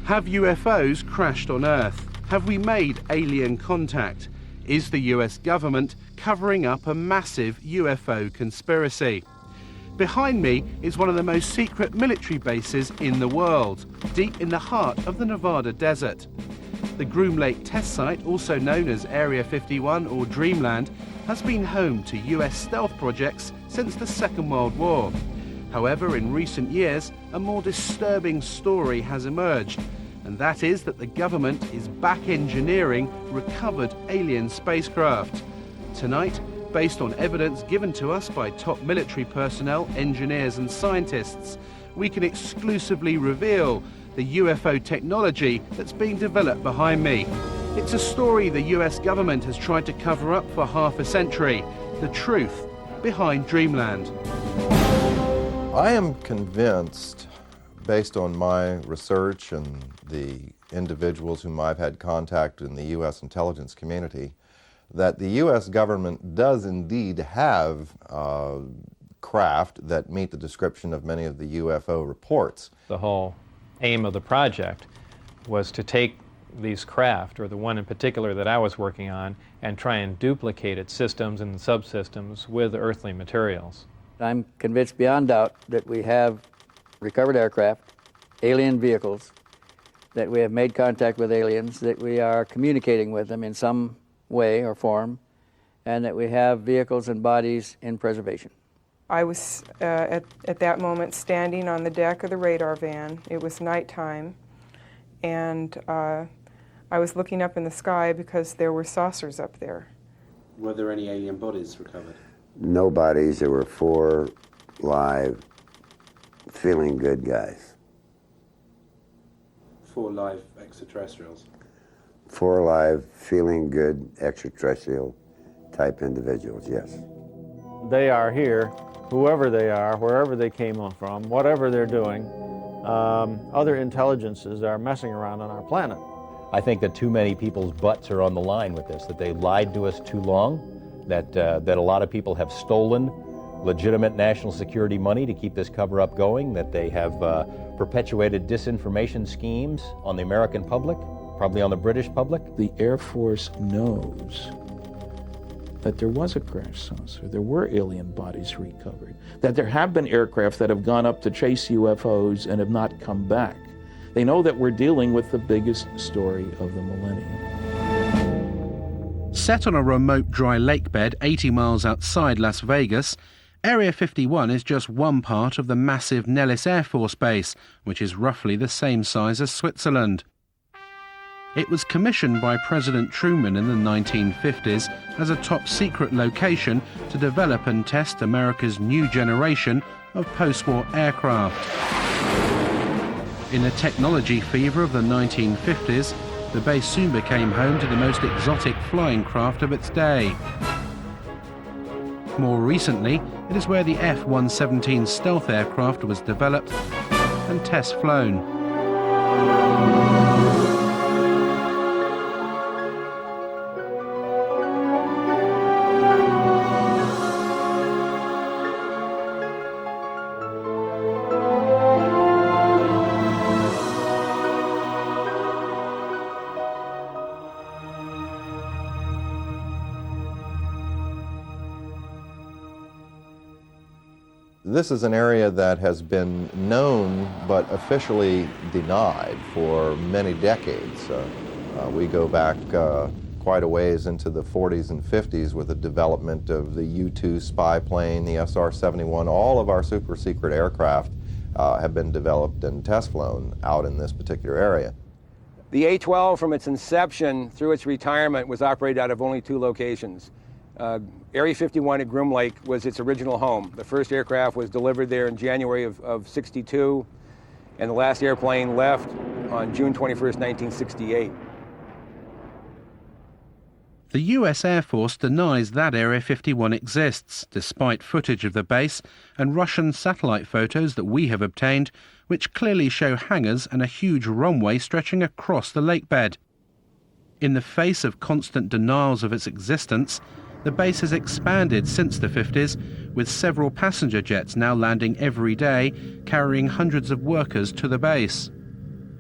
Have UFOs crashed on Earth? Have we made alien contact? Is the US government covering up a massive UFO conspiracy? Behind me is one of the most secret military bases in the world, deep in the heart of the Nevada desert. The Groom Lake test site, also known as Area 51 or Dreamland, has been home to US stealth projects since the Second World War. However, in recent years, a more disturbing story has emerged, and that is that the government is back engineering recovered alien spacecraft. Tonight, based on evidence given to us by top military personnel, engineers and scientists, we can exclusively reveal the UFO technology that's being developed behind me. It's a story the US government has tried to cover up for half a century. The truth behind Dreamland. I am convinced, based on my research and the individuals whom I've had contact in the US intelligence community, that the US government does indeed have craft that meet the description of many of the UFO reports. The whole aim of the project was to take these craft, or the one in particular that I was working on, and try and duplicate its systems and subsystems with earthly materials. I'm convinced beyond doubt that we have recovered aircraft, alien vehicles, that we have made contact with aliens, that we are communicating with them in some way or form, and that we have vehicles and bodies in preservation. I was at that moment standing on the deck of the radar van. It was nighttime, and I was looking up in the sky because there were saucers up there. Were there any alien bodies recovered? No bodies. There were 4 live, feeling good guys. 4 live extraterrestrials? 4 live, feeling good extraterrestrial type individuals, yes. They are here, whoever they are, wherever they came from, whatever they're doing. Other intelligences are messing around on our planet. I think that too many people's butts are on the line with this, that they lied to us too long, that a lot of people have stolen legitimate national security money to keep this cover-up going, that they have perpetuated disinformation schemes on the American public, probably on the British public. The Air Force knows that there was a crash saucer, there were alien bodies recovered, that there have been aircraft that have gone up to chase UFOs and have not come back. They know that we're dealing with the biggest story of the millennium. Set on a remote dry lake bed 80 miles outside Las Vegas, Area 51 is just one part of the massive Nellis Air Force Base, which is roughly the same size as Switzerland. It was commissioned by President Truman in the 1950s as a top-secret location to develop and test America's new generation of post-war aircraft. In the technology fever of the 1950s, the base soon became home to the most exotic flying craft of its day. More recently, it is where the F-117 stealth aircraft was developed and test flown. This is an area that has been known but officially denied for many decades. We go back quite a ways into the 40s and 50s with the development of the U-2 spy plane, the SR-71. All of our super secret aircraft have been developed and test flown out in this particular area. The A-12 from its inception through its retirement was operated out of only 2 locations. Area 51 at Groom Lake was its original home. The first aircraft was delivered there in January of '62, and the last airplane left on June 21st, 1968. The US Air Force denies that Area 51 exists, despite footage of the base and Russian satellite photos that we have obtained, which clearly show hangars and a huge runway stretching across the lake bed. In the face of constant denials of its existence, the base has expanded since the 50s, with several passenger jets now landing every day, carrying hundreds of workers to the base.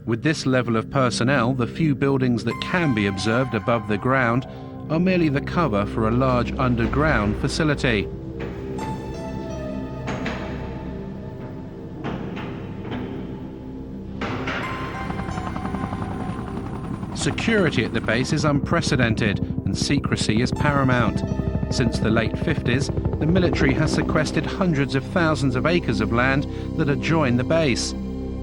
With this level of personnel, the few buildings that can be observed above the ground are merely the cover for a large underground facility. Security at the base is unprecedented and secrecy is paramount. Since the late 50s, the military has sequestered hundreds of thousands of acres of land that adjoin the base.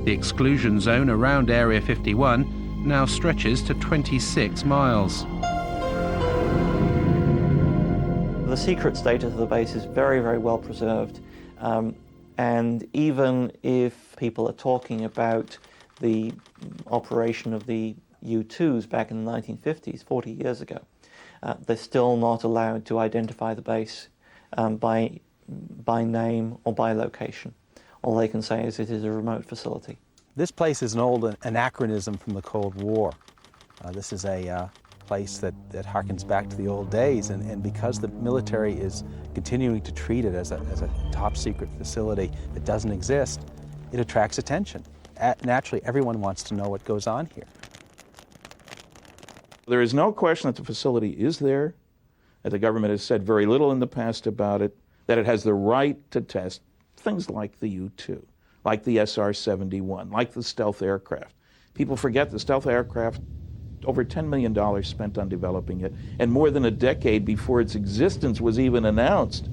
The exclusion zone around Area 51 now stretches to 26 miles. The secret status of the base is very, very well preserved. And even if people are talking about the operation of the U-2s back in the 1950s, 40 years ago, they're still not allowed to identify the base by name or by location. All they can say is it is a remote facility. This place is an old anachronism from the Cold War. This is a place that harkens back to the old days, and because the military is continuing to treat it as a top secret facility that doesn't exist, it attracts attention. Naturally, everyone wants to know what goes on here. There is no question that the facility is there, that the government has said very little in the past about it, that it has the right to test things like the U-2, like the SR-71, like the stealth aircraft. People forget the stealth aircraft, over $10 million spent on developing it, and more than a decade before its existence was even announced.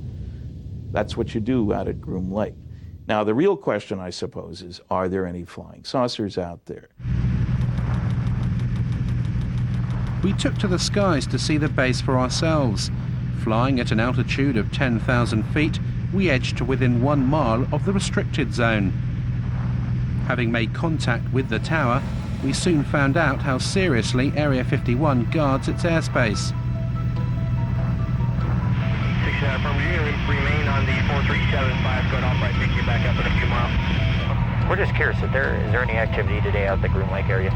That's what you do out at Groom Lake. Now, the real question, I suppose, is, are there any flying saucers out there? We took to the skies to see the base for ourselves. Flying at an altitude of 10,000 feet, we edged to within 1 mile of the restricted zone. Having made contact with the tower, we soon found out how seriously Area 51 guards its airspace. From you, remain on the 4375, going off right, pick you back up in a few miles. We're just curious, is there any activity today out at the Groom Lake area?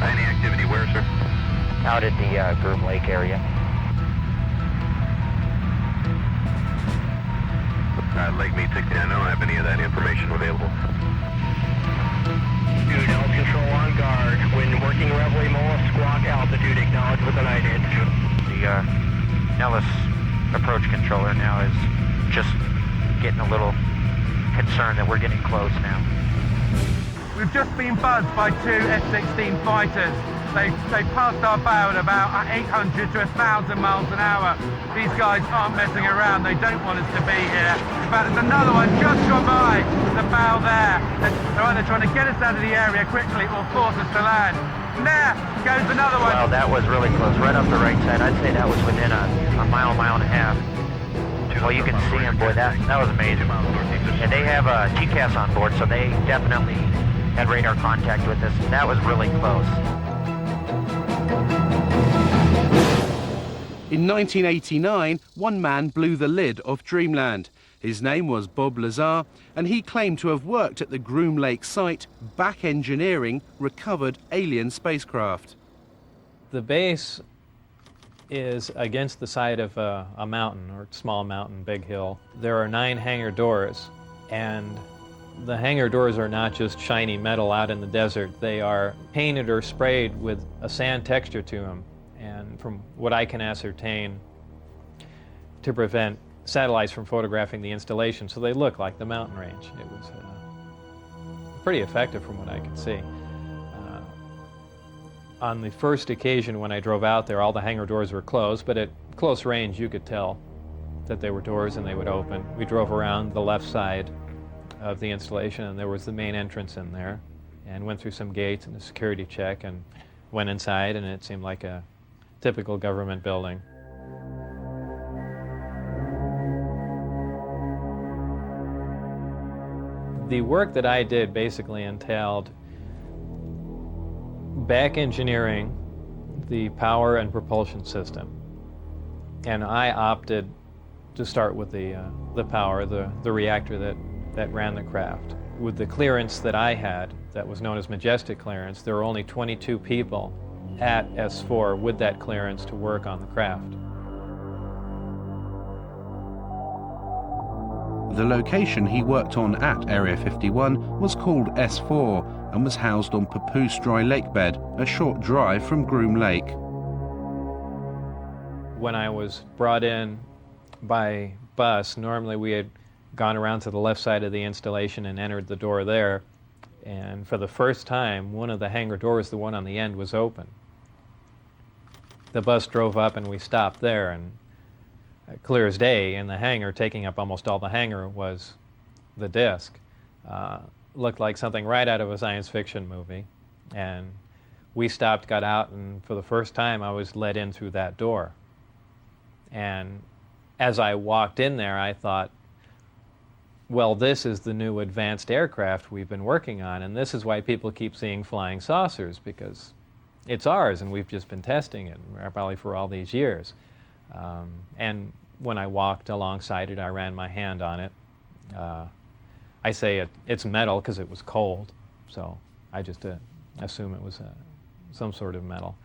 Any activity where, sir? Out at the Groom Lake area. Lake Mead 69, I don't have any of that information available. Dude, Elf Control on guard. When working Reveille Mola, squawk altitude, acknowledge with an ident. The Nellis approach controller now is just getting a little concerned that we're getting close now. We've just been buzzed by 2 F-16 fighters. They passed our bow at about 800 to 1,000 miles an hour. These guys aren't messing around. They don't want us to be here. In fact, there's another one just gone by the bow there. They're either trying to get us out of the area quickly or force us to land. And there goes another one. Well, that was really close, right off the right side. I'd say that was within a mile, mile and a half. Well, you can see them, boy, that was amazing. And they have TCAS on board, so they definitely had radar contact with us. That was really close. In 1989, one man blew the lid off Dreamland. His name was Bob Lazar, and he claimed to have worked at the Groom Lake site, back engineering recovered alien spacecraft. The base is against the side of a mountain, or small mountain, big hill. There are 9 hangar doors, and the hangar doors are not just shiny metal out in the desert. They are painted or sprayed with a sand texture to them. And from what I can ascertain, to prevent satellites from photographing the installation, so they look like the mountain range. It was pretty effective from what I could see. On the first occasion when I drove out there, all the hangar doors were closed, but at close range you could tell that they were doors and they would open. We drove around the left side of the installation, and there was the main entrance in there, and went through some gates and a security check, and went inside, and it seemed like a typical government building. The work that I did basically entailed back engineering the power and propulsion system. And I opted to start with the power, the reactor that ran the craft. With the clearance that I had, that was known as Majestic clearance, there were only 22 people at S4 with that clearance to work on the craft. The location he worked on at Area 51 was called S4 and was housed on Papoose Dry Lake Bed, a short drive from Groom Lake. When I was brought in by bus, normally we had gone around to the left side of the installation and entered the door there. And for the first time, one of the hangar doors, the one on the end, was open. The bus drove up and we stopped there, and clear as day in the hangar, taking up almost all the hangar, was the disc. Looked like something right out of a science fiction movie. And we stopped, got out, and for the first time I was let in through that door. And as I walked in there, I thought, well, this is the new advanced aircraft we've been working on, and this is why people keep seeing flying saucers, because it's ours, and we've just been testing it probably for all these years. And when I walked alongside it, I ran my hand on it. I say it's metal because it was cold, so I just assume it was some sort of metal.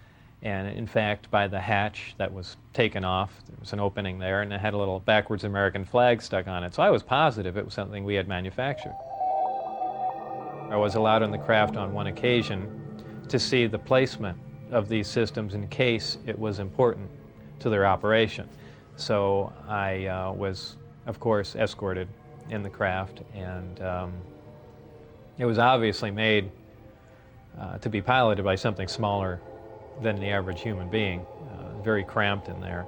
And in fact, by the hatch that was taken off, there was an opening there, and it had a little backwards American flag stuck on it. So I was positive it was something we had manufactured. I was allowed on the craft on one occasion to see the placement of these systems in case it was important to their operation. So I was, of course, escorted in the craft, and it was obviously made to be piloted by something smaller than the average human being, very cramped in there.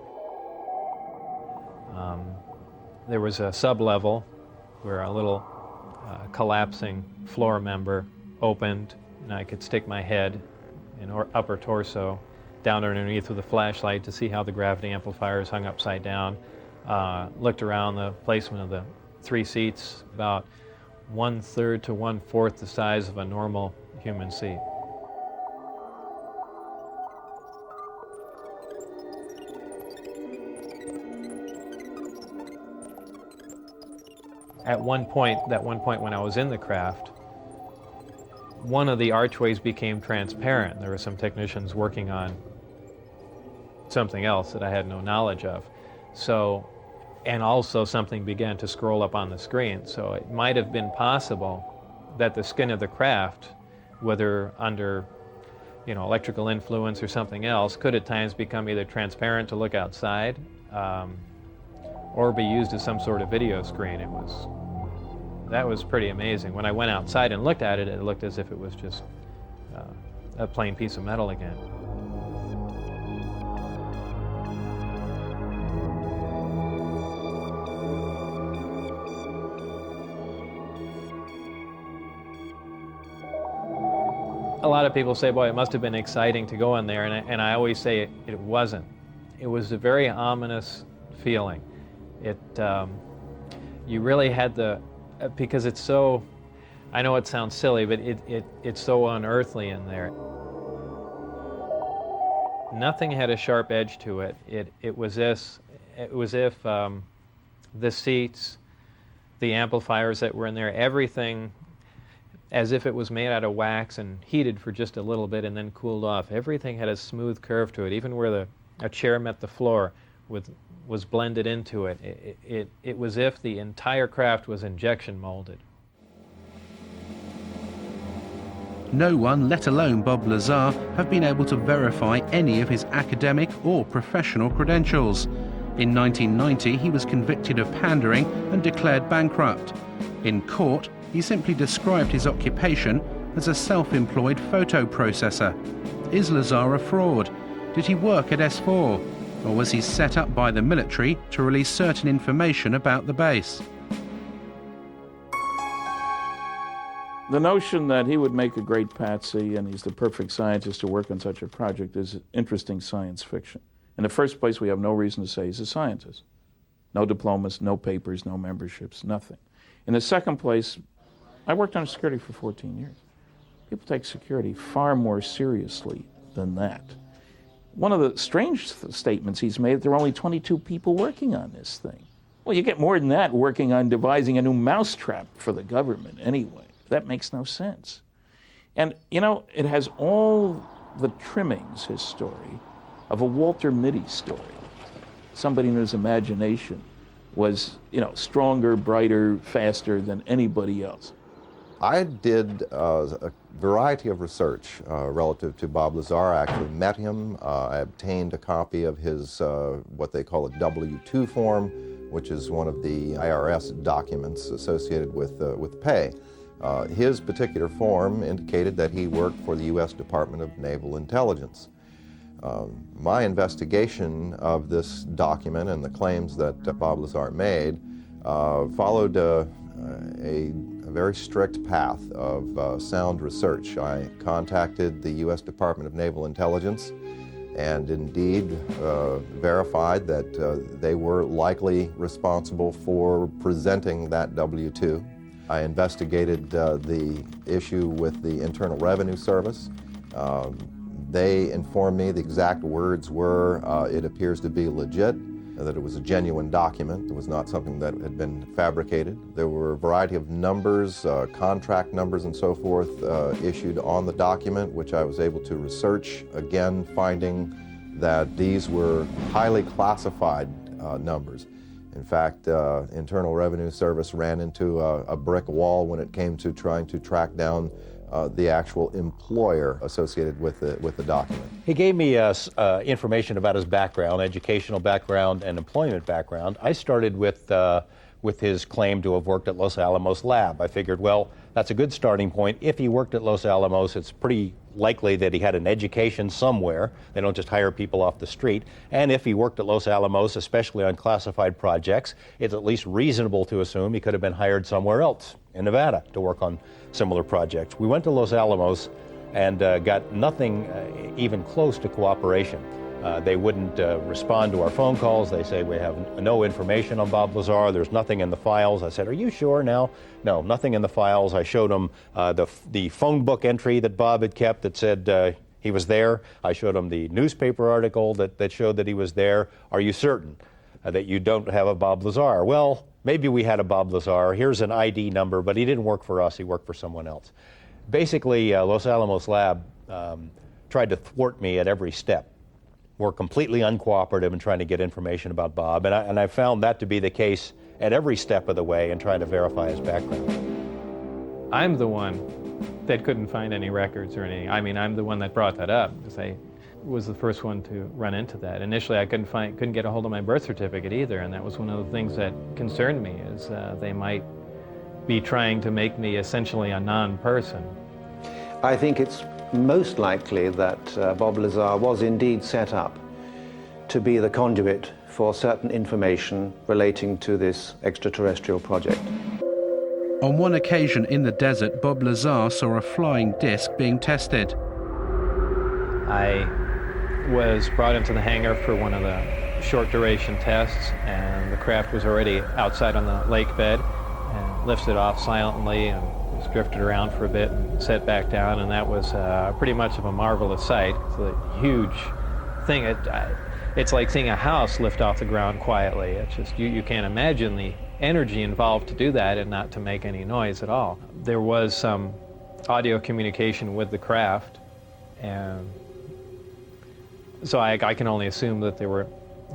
There was a sub-level where a little collapsing floor member opened, and I could stick my head and upper torso down underneath with a flashlight to see how the gravity amplifiers hung upside down. Looked around the placement of the 3 seats, about 1/3 to 1/4 the size of a normal human seat. At one point when I was in the craft, one of the archways became transparent. There were some technicians working on something else that I had no knowledge of. So, and also something began to scroll up on the screen. So it might have been possible that the skin of the craft, whether under, electrical influence or something else, could at times become either transparent to look outside, or be used as some sort of video screen. That was pretty amazing. When I went outside and looked at it, it looked as if it was just a plain piece of metal again. A lot of people say, boy, it must have been exciting to go in there, and I always say it wasn't. It was a very ominous feeling. You really had because it's so, I know it sounds silly, but it's so unearthly in there. Nothing had a sharp edge to it. It was if the seats, the amplifiers that were in there, everything, as if it was made out of wax and heated for just a little bit and then cooled off. Everything had a smooth curve to it, even where a chair met the floor was blended into it. It was as if the entire craft was injection molded. No one, let alone Bob Lazar, have been able to verify any of his academic or professional credentials. In 1990, he was convicted of pandering and declared bankrupt. In court, he simply described his occupation as a self-employed photo processor. Is Lazar a fraud? Did he work at S4? Or was he set up by the military to release certain information about the base? The notion that he would make a great patsy and he's the perfect scientist to work on such a project is interesting science fiction. In the first place, we have no reason to say he's a scientist. No diplomas, no papers, no memberships, nothing. In the second place, I worked on security for 14 years. People take security far more seriously than that. One of the strange statements he's made, there are only 22 people working on this thing. Well, you get more than that working on devising a new mousetrap for the government anyway. That makes no sense. And, it has all the trimmings, his story, of a Walter Mitty story. Somebody in his imagination was, stronger, brighter, faster than anybody else. I did a variety of research relative to Bob Lazar. I actually met him. I obtained a copy of his, what they call a W-2 form, which is one of the IRS documents associated with pay. His particular form indicated that he worked for the U.S. Department of Naval Intelligence. My investigation of this document and the claims that Bob Lazar made followed a very strict path of sound research. I contacted the U.S. Department of Naval Intelligence and indeed verified that they were likely responsible for presenting that W-2. I investigated the issue with the Internal Revenue Service. They informed me the exact words were, it appears to be legit, that it was a genuine document. It was not something that had been fabricated. There were a variety of numbers, contract numbers and so forth, issued on the document, which I was able to research, again finding that these were highly classified numbers. In fact, Internal Revenue Service ran into a brick wall when it came to trying to track down the actual employer associated with the document. He gave me information about his background, educational background and employment background. I started with his claim to have worked at Los Alamos Lab. I figured, well, that's a good starting point. If he worked at Los Alamos, it's pretty likely that he had an education somewhere. They don't just hire people off the street. And if he worked at Los Alamos, especially on classified projects, it's at least reasonable to assume he could have been hired somewhere else in Nevada to work on similar projects. We went to Los Alamos and got nothing even close to cooperation. They wouldn't respond to our phone calls. They say, we have no information on Bob Lazar. There's nothing in the files. I said, are you sure now? No, nothing in the files. I showed them the phone book entry that Bob had kept that said he was there. I showed him the newspaper article that showed that he was there. Are you certain that you don't have a Bob Lazar? Well, maybe we had a Bob Lazar. Here's an ID number, but he didn't work for us. He worked for someone else. Basically, Los Alamos Lab tried to thwart me at every step. Were completely uncooperative in trying to get information about Bob, and I found that to be the case at every step of the way in trying to verify his background. I'm the one that couldn't find any records or anything. I mean, I'm the one that brought that up, because I was the first one to run into that. Initially, I couldn't get a hold of my birth certificate either, and that was one of the things that concerned me, is they might be trying to make me essentially a non-person. I think it's most likely that Bob Lazar was indeed set up to be the conduit for certain information relating to this extraterrestrial project. On one occasion in the desert, Bob Lazar saw a flying disc being tested. I was brought into the hangar for one of the short duration tests, and the craft was already outside on the lake bed, and lifted off silently and was drifted around for a bit and set back down, and that was pretty much of a marvelous sight. It's a huge thing. It's like seeing a house lift off the ground quietly. It's just, you can't imagine the energy involved to do that and not to make any noise at all. There was some audio communication with the craft, and so I can only assume that there were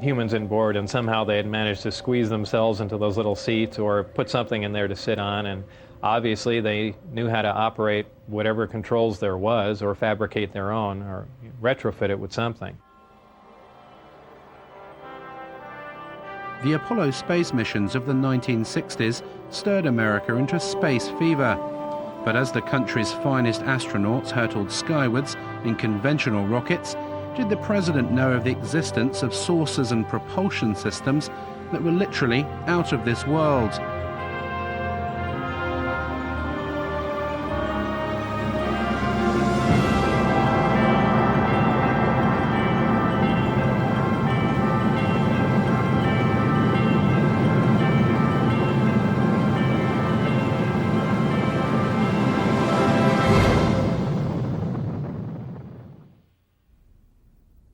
humans on board, and somehow they had managed to squeeze themselves into those little seats or put something in there to sit on, and obviously they knew how to operate whatever controls there was, or fabricate their own, or retrofit it with something. The Apollo space missions of the 1960s stirred America into space fever. But as the country's finest astronauts hurtled skywards in conventional rockets, did the president know of the existence of sources and propulsion systems that were literally out of this world?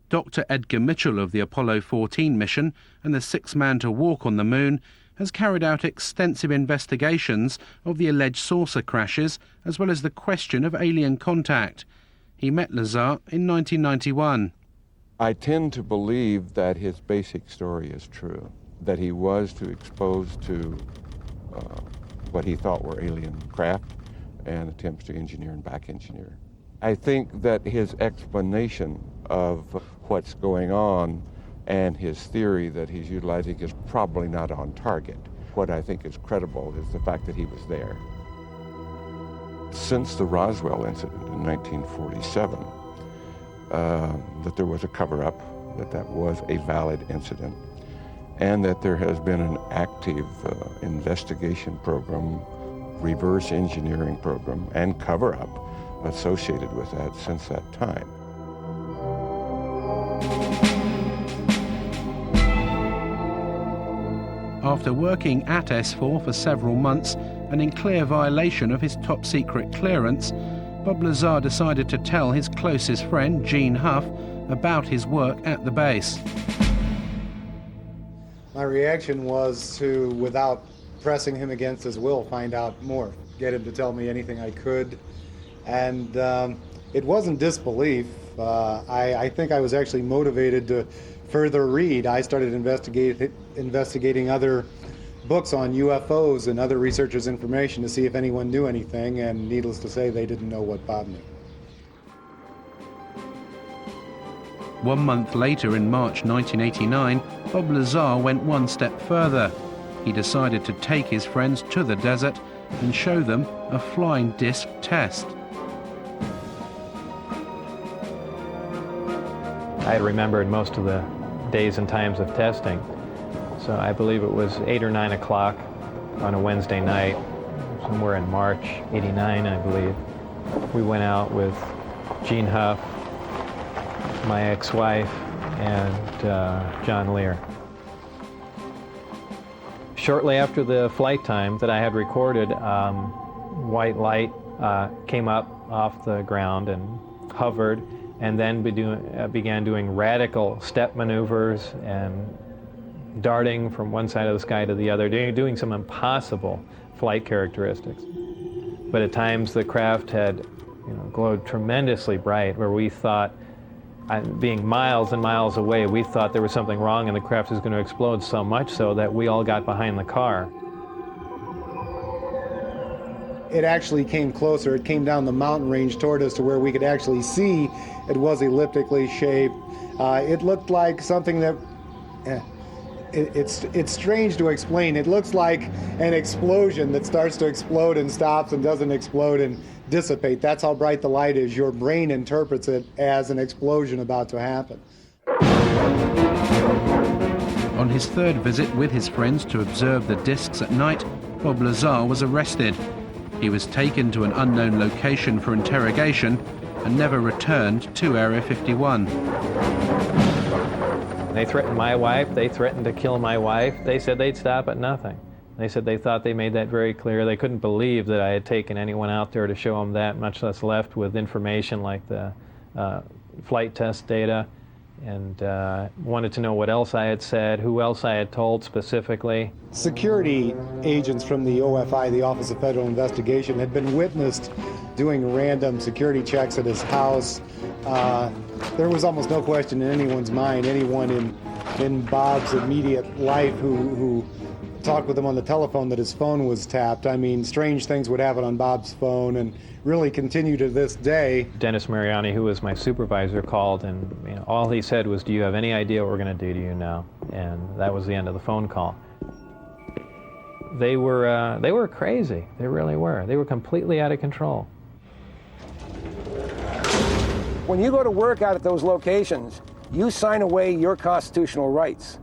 Dr. Edgar Mitchell of the Apollo 14 mission and the sixth man to walk on the moon has carried out extensive investigations of the alleged saucer crashes, as well as the question of alien contact. He met Lazar in 1991. I tend to believe that his basic story is true. that he was to expose to what he thought were alien craft and attempts to engineer and back engineer. I think that his explanation of what's going on and his theory that he's utilizing is probably not on target. What I think is credible is the fact that he was there. Since the Roswell incident in 1947, that there was a cover-up, that was a valid incident, and that there has been an active investigation program, reverse engineering program, and cover-up associated with that since that time. After working at S4 for several months and in clear violation of his top-secret clearance, Bob Lazar decided to tell his closest friend, Gene Huff, about his work at the base. My reaction was to, without pressing him against his will, find out more, get him to tell me anything I could. And it wasn't disbelief. I think I was actually motivated to further read. I started investigating other books on UFOs and other researchers' information to see if anyone knew anything, and needless to say, they didn't know what Bob knew. 1 month later, in March 1989, Bob Lazar went one step further. He decided to take his friends to the desert and show them a flying disc test. I had remembered most of the days and times of testing. So I believe it was 8 or 9 o'clock on a Wednesday night, somewhere in March '89, I believe. We went out with Gene Huff, my ex-wife, and John Lear. Shortly after the flight time that I had recorded, white light came up off the ground and hovered, and then began doing radical step maneuvers and darting from one side of the sky to the other, doing some impossible flight characteristics. But at times the craft had glowed tremendously bright, where we thought, being miles and miles away, we thought there was something wrong and the craft was going to explode, so much so that we all got behind the car. It actually came closer. It came down the mountain range toward us to where we could actually see it was elliptically shaped. It looked like something that, it's strange to explain. It looks like an explosion that starts to explode and stops and doesn't explode and dissipate. That's how bright the light is. Your brain interprets it as an explosion about to happen. On his third visit with his friends to observe the discs at night, Bob Lazar was arrested. He was taken to an unknown location for interrogation and never returned to Area 51. They threatened my wife, they threatened to kill my wife. They said they'd stop at nothing. They said they thought they made that very clear. They couldn't believe that I had taken anyone out there to show them that, much less left with information like the flight test data, and wanted to know what else I had said, who else I had told specifically. Security agents from the OFI, the Office of Federal Investigation, had been witnessed doing random security checks at his house. There was almost no question in anyone's mind, anyone in Bob's immediate life who talked with him on the telephone, that his phone was tapped. I mean, strange things would happen on Bob's phone and really continue to this day. Dennis Mariani, who was my supervisor, called, and all he said was, "Do you have any idea what we're going to do to you now?" And that was the end of the phone call. They were crazy. They really were. They were completely out of control. When you go to work out at those locations, you sign away your constitutional rights.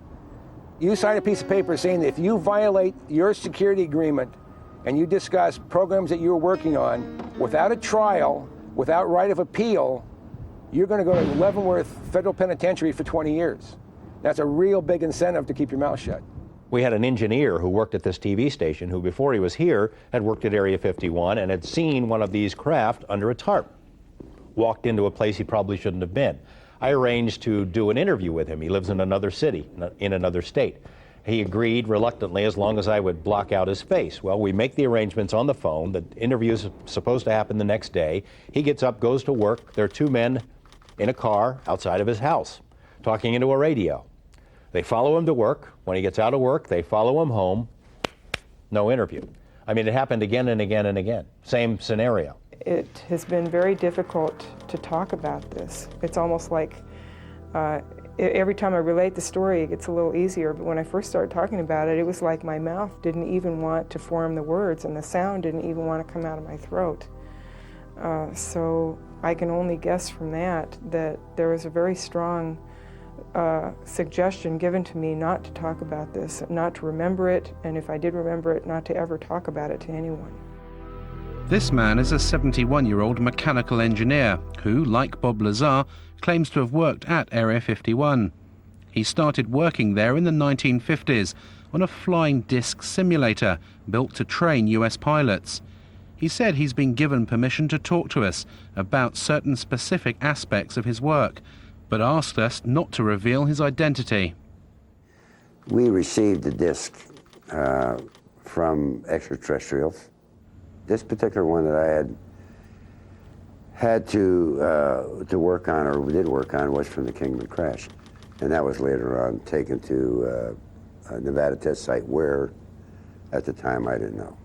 You sign a piece of paper saying that if you violate your security agreement and you discuss programs that you're working on without a trial, without right of appeal, you're going to go to Leavenworth Federal Penitentiary for 20 years. That's a real big incentive to keep your mouth shut. We had an engineer who worked at this TV station who, before he was here, had worked at Area 51 and had seen one of these craft under a tarp. Walked into a place he probably shouldn't have been. I arranged to do an interview with him. He lives in another city, in another state. He agreed reluctantly as long as I would block out his face. Well, we make the arrangements on the phone. The interview is supposed to happen the next day. He gets up, goes to work. There are two men in a car outside of his house talking into a radio. They follow him to work. When he gets out of work, they follow him home. No interview. I mean, it happened again and again and again. Same scenario. It has been very difficult to talk about this. It's almost like every time I relate the story, it gets a little easier. But when I first started talking about it, it was like my mouth didn't even want to form the words, and the sound didn't even want to come out of my throat. So I can only guess from that there was a very strong suggestion given to me not to talk about this, not to remember it, and if I did remember it, not to ever talk about it to anyone. This man is a 71-year-old mechanical engineer who, like Bob Lazar, claims to have worked at Area 51. He started working there in the 1950s on a flying disc simulator built to train US pilots. He said he's been given permission to talk to us about certain specific aspects of his work, but asked us not to reveal his identity. We received a disc from extraterrestrials. This particular one that I had to work on, or did work on, was from the Kingman crash. And that was later on taken to a Nevada test site where, at the time, I didn't know.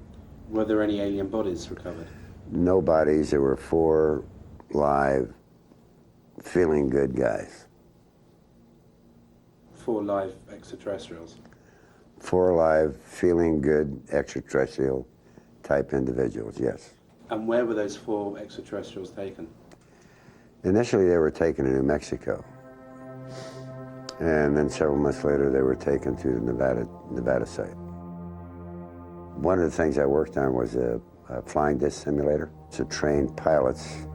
Were there any alien bodies recovered? No bodies. There were 4 live, feeling good guys. 4 live extraterrestrials? 4 live, feeling good extraterrestrial type individuals, yes. And where were those 4 extraterrestrials taken? Initially, they were taken to New Mexico. And then several months later, they were taken to the Nevada site. One of the things I worked on was a flying disc simulator to train pilots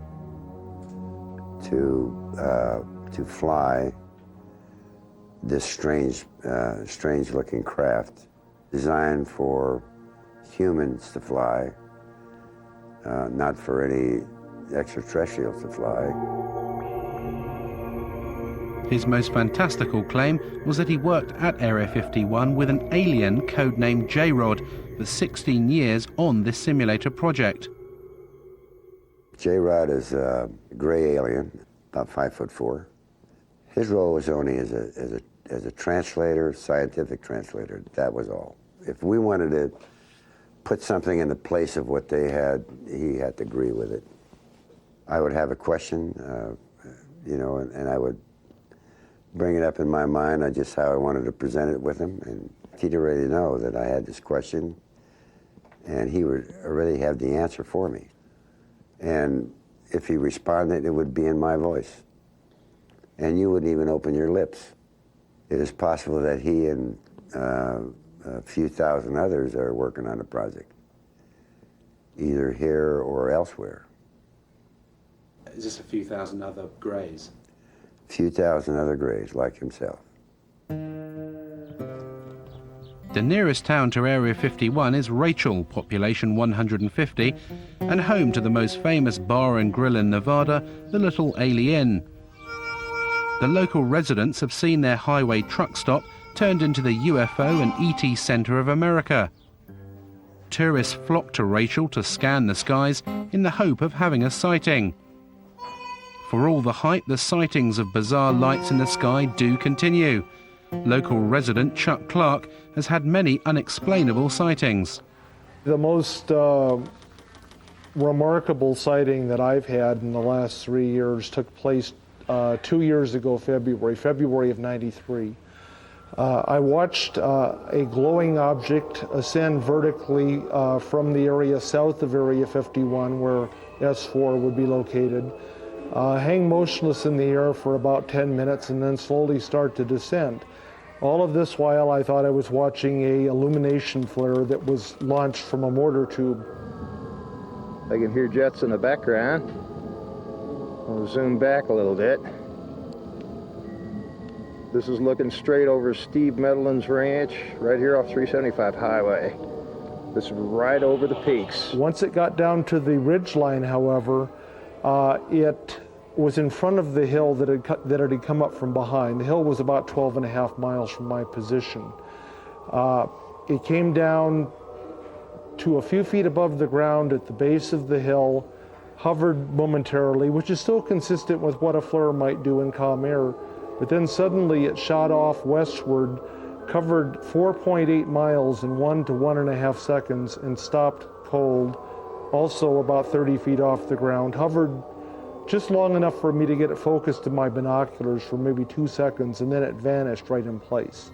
to fly this strange-looking craft designed for humans to fly, not for any extraterrestrials to fly. His most fantastical claim was that he worked at Area 51 with an alien codenamed J-Rod for 16 years on this simulator project. J-Rod is a gray alien, about 5'4". His role was only as a translator, scientific translator. That was all. If we wanted to put something in the place of what they had, he had to agree with it. I would have a question, and I would bring it up in my mind, just how I wanted to present it with him, and he'd already know that I had this question, and he would already have the answer for me. And if he responded, it would be in my voice. And you wouldn't even open your lips. It is possible that he and a few thousand others are working on a project, either here or elsewhere. Is this a few thousand other greys? A few thousand other greys like himself. The nearest town to Area 51 is Rachel, population 150, and home to the most famous bar and grill in Nevada, the Little Alien. The local residents have seen their highway truck stop turned into the UFO and ET Center of America. Tourists flock to Rachel to scan the skies in the hope of having a sighting. For all the hype, the sightings of bizarre lights in the sky do continue. Local resident Chuck Clark has had many unexplainable sightings. The most remarkable sighting that I've had in the last 3 years took place 2 years ago, February of '93. I watched a glowing object ascend vertically from the area south of Area 51, where S4 would be located, hang motionless in the air for about 10 minutes and then slowly start to descend. All of this while I thought I was watching a illumination flare that was launched from a mortar tube. I can hear jets in the background. I'll zoom back a little bit. This is looking straight over Steve Medlin's ranch, right here off 375 Highway. This is right over the peaks. Once it got down to the ridge line, however, it was in front of the hill that it had come up from behind. The hill was about 12.5 miles from my position. It came down to a few feet above the ground at the base of the hill, hovered momentarily, which is still consistent with what a flare might do in calm air, but then suddenly it shot off westward, covered 4.8 miles in 1 to 1.5 seconds, and stopped cold, also about 30 feet off the ground, hovered just long enough for me to get it focused in my binoculars for maybe 2 seconds, and then it vanished right in place.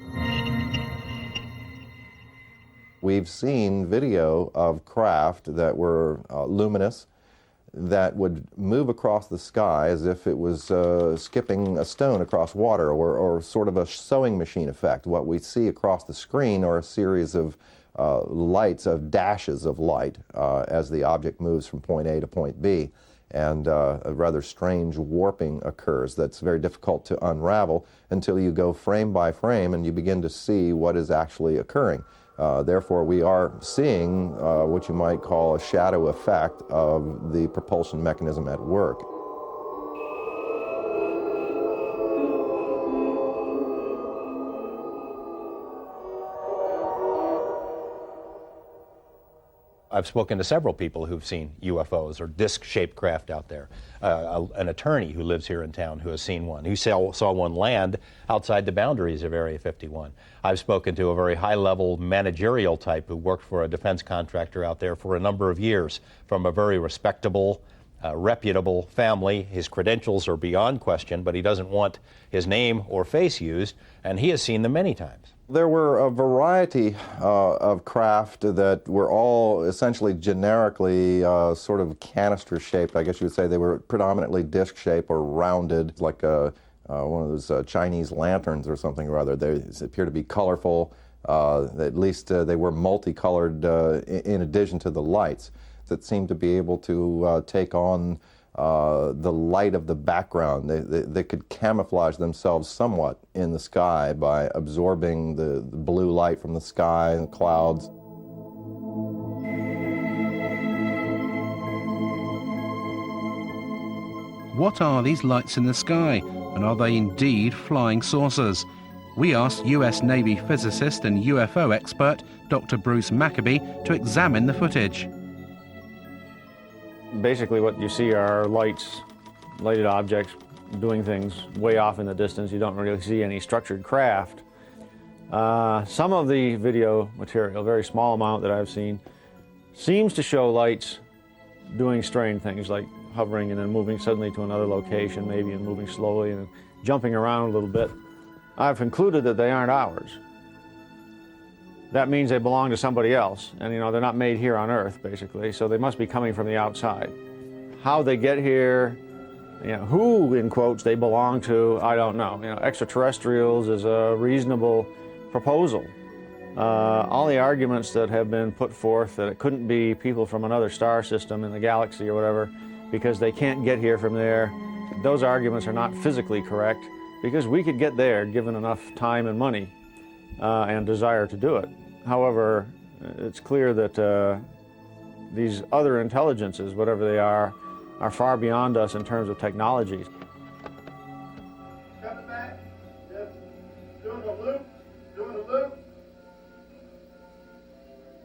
We've seen video of craft that were luminous, that would move across the sky as if it was skipping a stone across water, or sort of a sewing machine effect. What we see across the screen are a series of lights, of dashes of light, as the object moves from point A to point B. And a rather strange warping occurs that's very difficult to unravel until you go frame by frame and you begin to see what is actually occurring. Therefore, we are seeing what you might call a shadow effect of the propulsion mechanism at work. I've spoken to several people who've seen UFOs or disc-shaped craft out there. An attorney who lives here in town who has seen one. He saw one land outside the boundaries of Area 51. I've spoken to a very high-level managerial type who worked for a defense contractor out there for a number of years, from a very respectable, reputable family. His credentials are beyond question, but he doesn't want his name or face used, and he has seen them many times. There were a variety of craft that were all essentially generically sort of canister shaped. I guess you would say they were predominantly disc shaped or rounded, like one of those Chinese lanterns or something or other. They appear to be colorful. At least they were multicolored in addition to the lights that seemed to be able to take on the light of the background. They could camouflage themselves somewhat in the sky by absorbing the blue light from the sky and clouds. What are these lights in the sky, and are they indeed flying saucers? We asked US Navy physicist and UFO expert Dr. Bruce Maccabee to examine the footage. Basically what you see are lighted objects doing things way off in the distance. You don't really see any structured craft. Some of the video material, a very small amount that I've seen, seems to show lights doing strange things like hovering and then moving suddenly to another location, maybe, and moving slowly and jumping around a little bit. I've concluded that they aren't ours. That means they belong to somebody else, and they're not made here on Earth, basically, so they must be coming from the outside. How they get here, who, in quotes, they belong to, I don't know. Extraterrestrials is a reasonable proposal. All the arguments that have been put forth that it couldn't be people from another star system in the galaxy or whatever, because they can't get here from there, those arguments are not physically correct, because we could get there given enough time and money and desire to do it. However, it's clear that these other intelligences, whatever they are far beyond us in terms of technologies.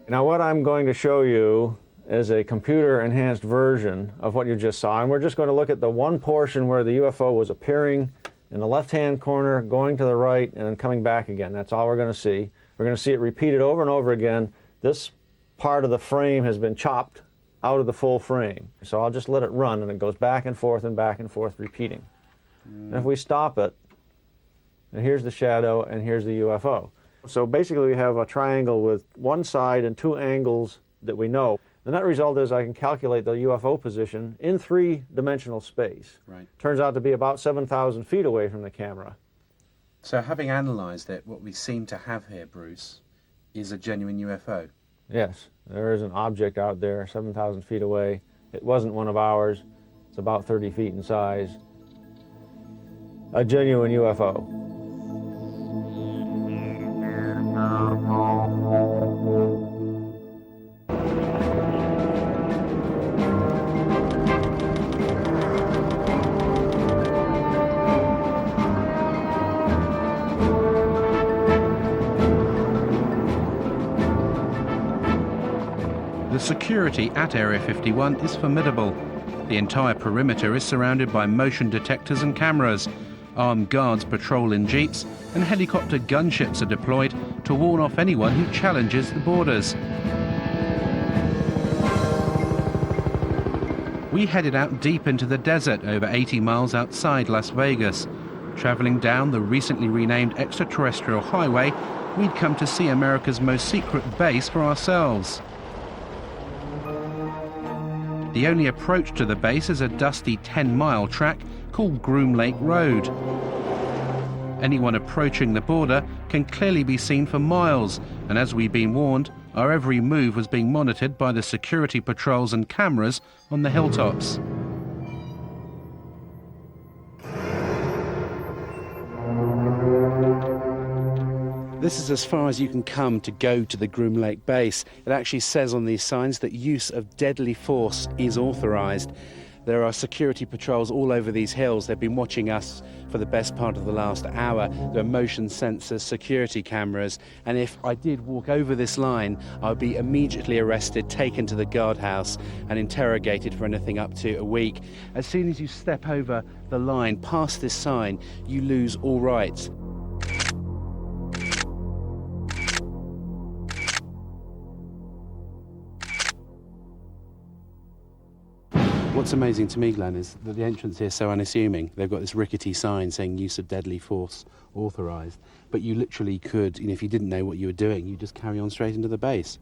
Now what I'm going to show you is a computer-enhanced version of what you just saw, and we're just going to look at the one portion where the UFO was appearing in the left-hand corner, going to the right, and then coming back again. That's all we're going to see. We're going to see it repeated over and over again. This part of the frame has been chopped out of the full frame. So I'll just let it run, and it goes back and forth, repeating. And if we stop it, and here's the shadow, and here's the UFO. So basically we have a triangle with one side and two angles that we know. The net result is I can calculate the UFO position in three-dimensional space. Right. Turns out to be about 7,000 feet away from the camera. So having analysed it, what we seem to have here, Bruce, is a genuine UFO. Yes, there is an object out there 7,000 feet away. It wasn't one of ours. It's about 30 feet in size. A genuine UFO. The security at Area 51 is formidable. The entire perimeter is surrounded by motion detectors and cameras. Armed guards patrol in jeeps and helicopter gunships are deployed to warn off anyone who challenges the borders. We headed out deep into the desert over 80 miles outside Las Vegas. Traveling down the recently renamed extraterrestrial highway, we'd come to see America's most secret base for ourselves. The only approach to the base is a dusty 10-mile track called Groom Lake Road. Anyone approaching the border can clearly be seen for miles, and as we've been warned, our every move was being monitored by the security patrols and cameras on the hilltops. This is as far as you can come to go to the Groom Lake base. It actually says on these signs that use of deadly force is authorized. There are security patrols all over these hills. They've been watching us for the best part of the last hour. There are motion sensors, security cameras, and if I did walk over this line, I would be immediately arrested, taken to the guardhouse and interrogated for anything up to a week. As soon as you step over the line, past this sign, you lose all rights. What's amazing to me, Glenn, is that the entrance here is so unassuming. They've got this rickety sign saying use of deadly force authorised, but you literally could, if you didn't know what you were doing, you just carry on straight into the base.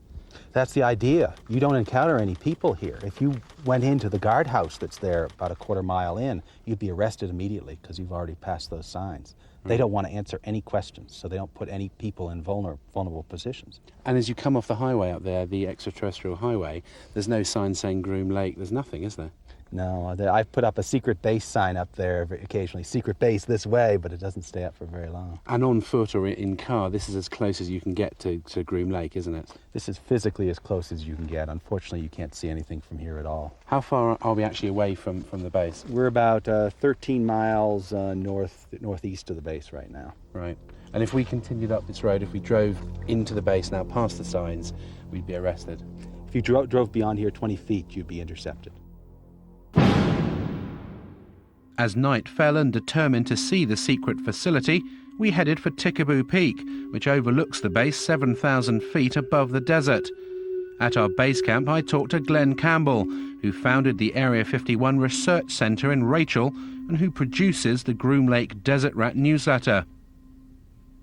That's the idea. You don't encounter any people here. If you went into the guardhouse that's there about a quarter mile in, you'd be arrested immediately because you've already passed those signs. They don't want to answer any questions, so they don't put any people in vulnerable positions. And as you come off the highway up there, the extraterrestrial highway, there's no sign saying Groom Lake. There's nothing, is there? No, I've put up a secret base sign up there occasionally, secret base this way, but it doesn't stay up for very long. And on foot or in car, this is as close as you can get to Groom Lake, isn't it? This is physically as close as you can get. Unfortunately, you can't see anything from here at all. How far are we actually away from the base? We're about 13 miles northeast of the base right now. Right. And if we continued up this road, if we drove into the base now past the signs, we'd be arrested? If you drove beyond here 20 feet, you'd be intercepted. As night fell and determined to see the secret facility, we headed for Tikaboo Peak, which overlooks the base 7,000 feet above the desert. At our base camp, I talked to Glenn Campbell, who founded the Area 51 Research Centre in Rachel and who produces the Groom Lake Desert Rat newsletter.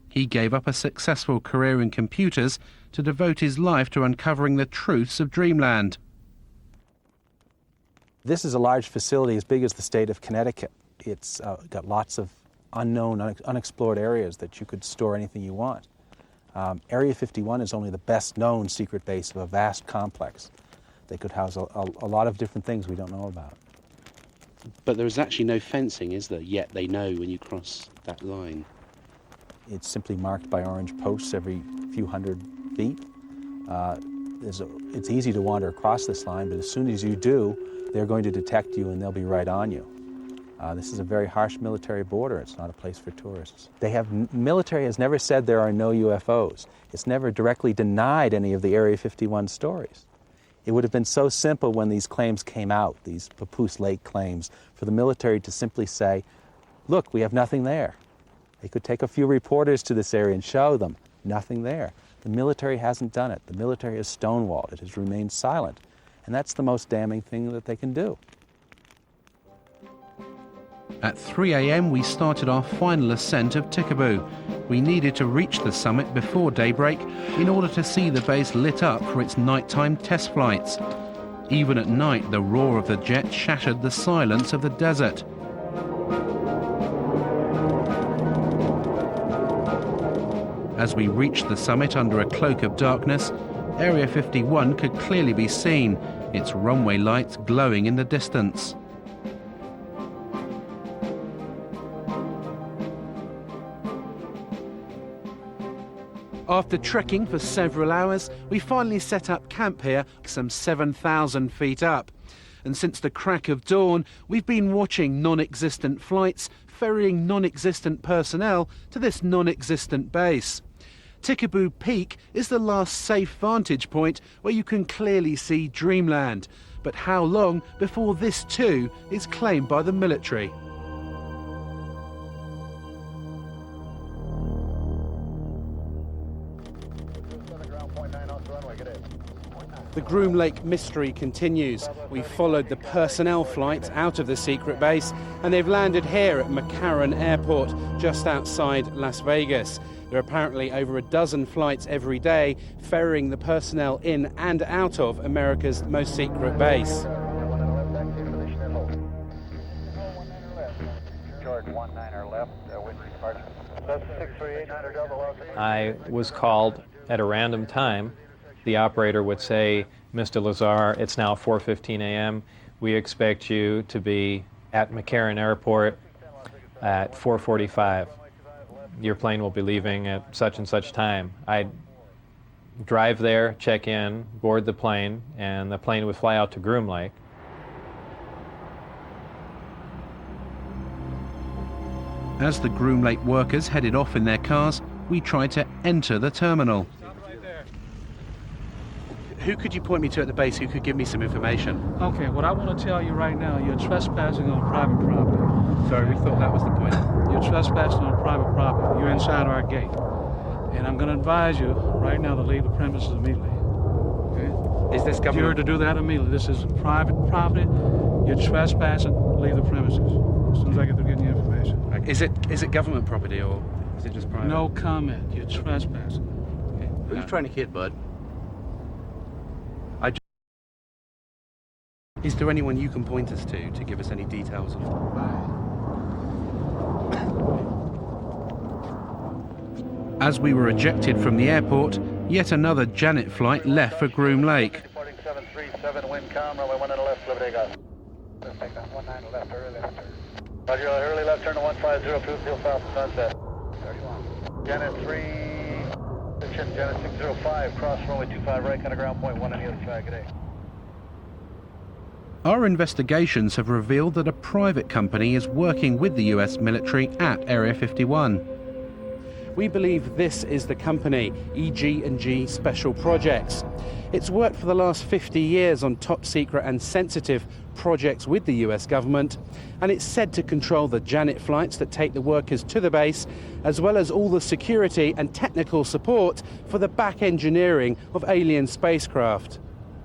He gave up a successful career in computers to devote his life to uncovering the truths of Dreamland. This is a large facility as big as the state of Connecticut. It's got lots of unknown, unexplored areas that you could store anything you want. Area 51 is only the best known secret base of a vast complex. They could house a lot of different things we don't know about. But there is actually no fencing, is there? Yet they know when you cross that line. It's simply marked by orange posts every few hundred feet. It's easy to wander across this line, but as soon as you do, they're going to detect you and they'll be right on you. This is a very harsh military border. It's not a place for tourists. Military has never said there are no UFOs. It's never directly denied any of the Area 51 stories. It would have been so simple when these claims came out, these Papoose Lake claims, for the military to simply say, look, we have nothing there. They could take a few reporters to this area and show them, nothing there. The military hasn't done it. The military has stonewalled. It has remained silent. And that's the most damning thing that they can do. At 3 a.m. we started our final ascent of Tikaboo. We needed to reach the summit before daybreak in order to see the base lit up for its nighttime test flights. Even at night, the roar of the jet shattered the silence of the desert. As we reached the summit under a cloak of darkness, Area 51 could clearly be seen, its runway lights glowing in the distance. After trekking for several hours, we finally set up camp here, some 7,000 feet up. And since the crack of dawn, we've been watching non-existent flights, ferrying non-existent personnel to this non-existent base. Tikaboo Peak is the last safe vantage point where you can clearly see Dreamland. But how long before this too is claimed by the military? The Groom Lake mystery continues. We've followed the personnel flight out of the secret base, and they've landed here at McCarran Airport, just outside Las Vegas. There are apparently over a dozen flights every day, ferrying the personnel in and out of America's most secret base. I was called at a random time. The operator would say, "Mr. Lazar, it's now 4:15 a.m. We expect you to be at McCarran Airport at 4:45. Your plane will be leaving at such and such time." I'd drive there, check in, board the plane, and the plane would fly out to Groom Lake. As the Groom Lake workers headed off in their cars, we tried to enter the terminal. Who could you point me to at the base who could give me some information? Okay, what I want to tell you right now, you're trespassing on private property. Sorry, we thought that was the point. You're trespassing on private property. You're inside our gate. And I'm going to advise you right now to leave the premises immediately. Okay? Is this government? You're to do that immediately. This is private property. You're trespassing. Leave the premises as soon as I get to getting you information. Is it government property or is it just private? No comment. You're trespassing. Okay. Who are you trying to hit, bud? Is there anyone you can point us to give us any details of? As we were ejected from the airport, yet another Janet flight left for Groom Lake. Reporting 737, wind calm, runway 19 left, Liberty go. Let's take that 19 left, early left turn. Roger, early left turn to 150, fuel south of sunset. 31. Janet 3, Janet 605, cross runway 25 right, kind of ground point 1 on the other side, good day. Our investigations have revealed that a private company is working with the US military at Area 51. We believe this is the company, EG&G Special Projects. It's worked for the last 50 years on top secret and sensitive projects with the US government, and it's said to control the Janet flights that take the workers to the base, as well as all the security and technical support for the back engineering of alien spacecraft.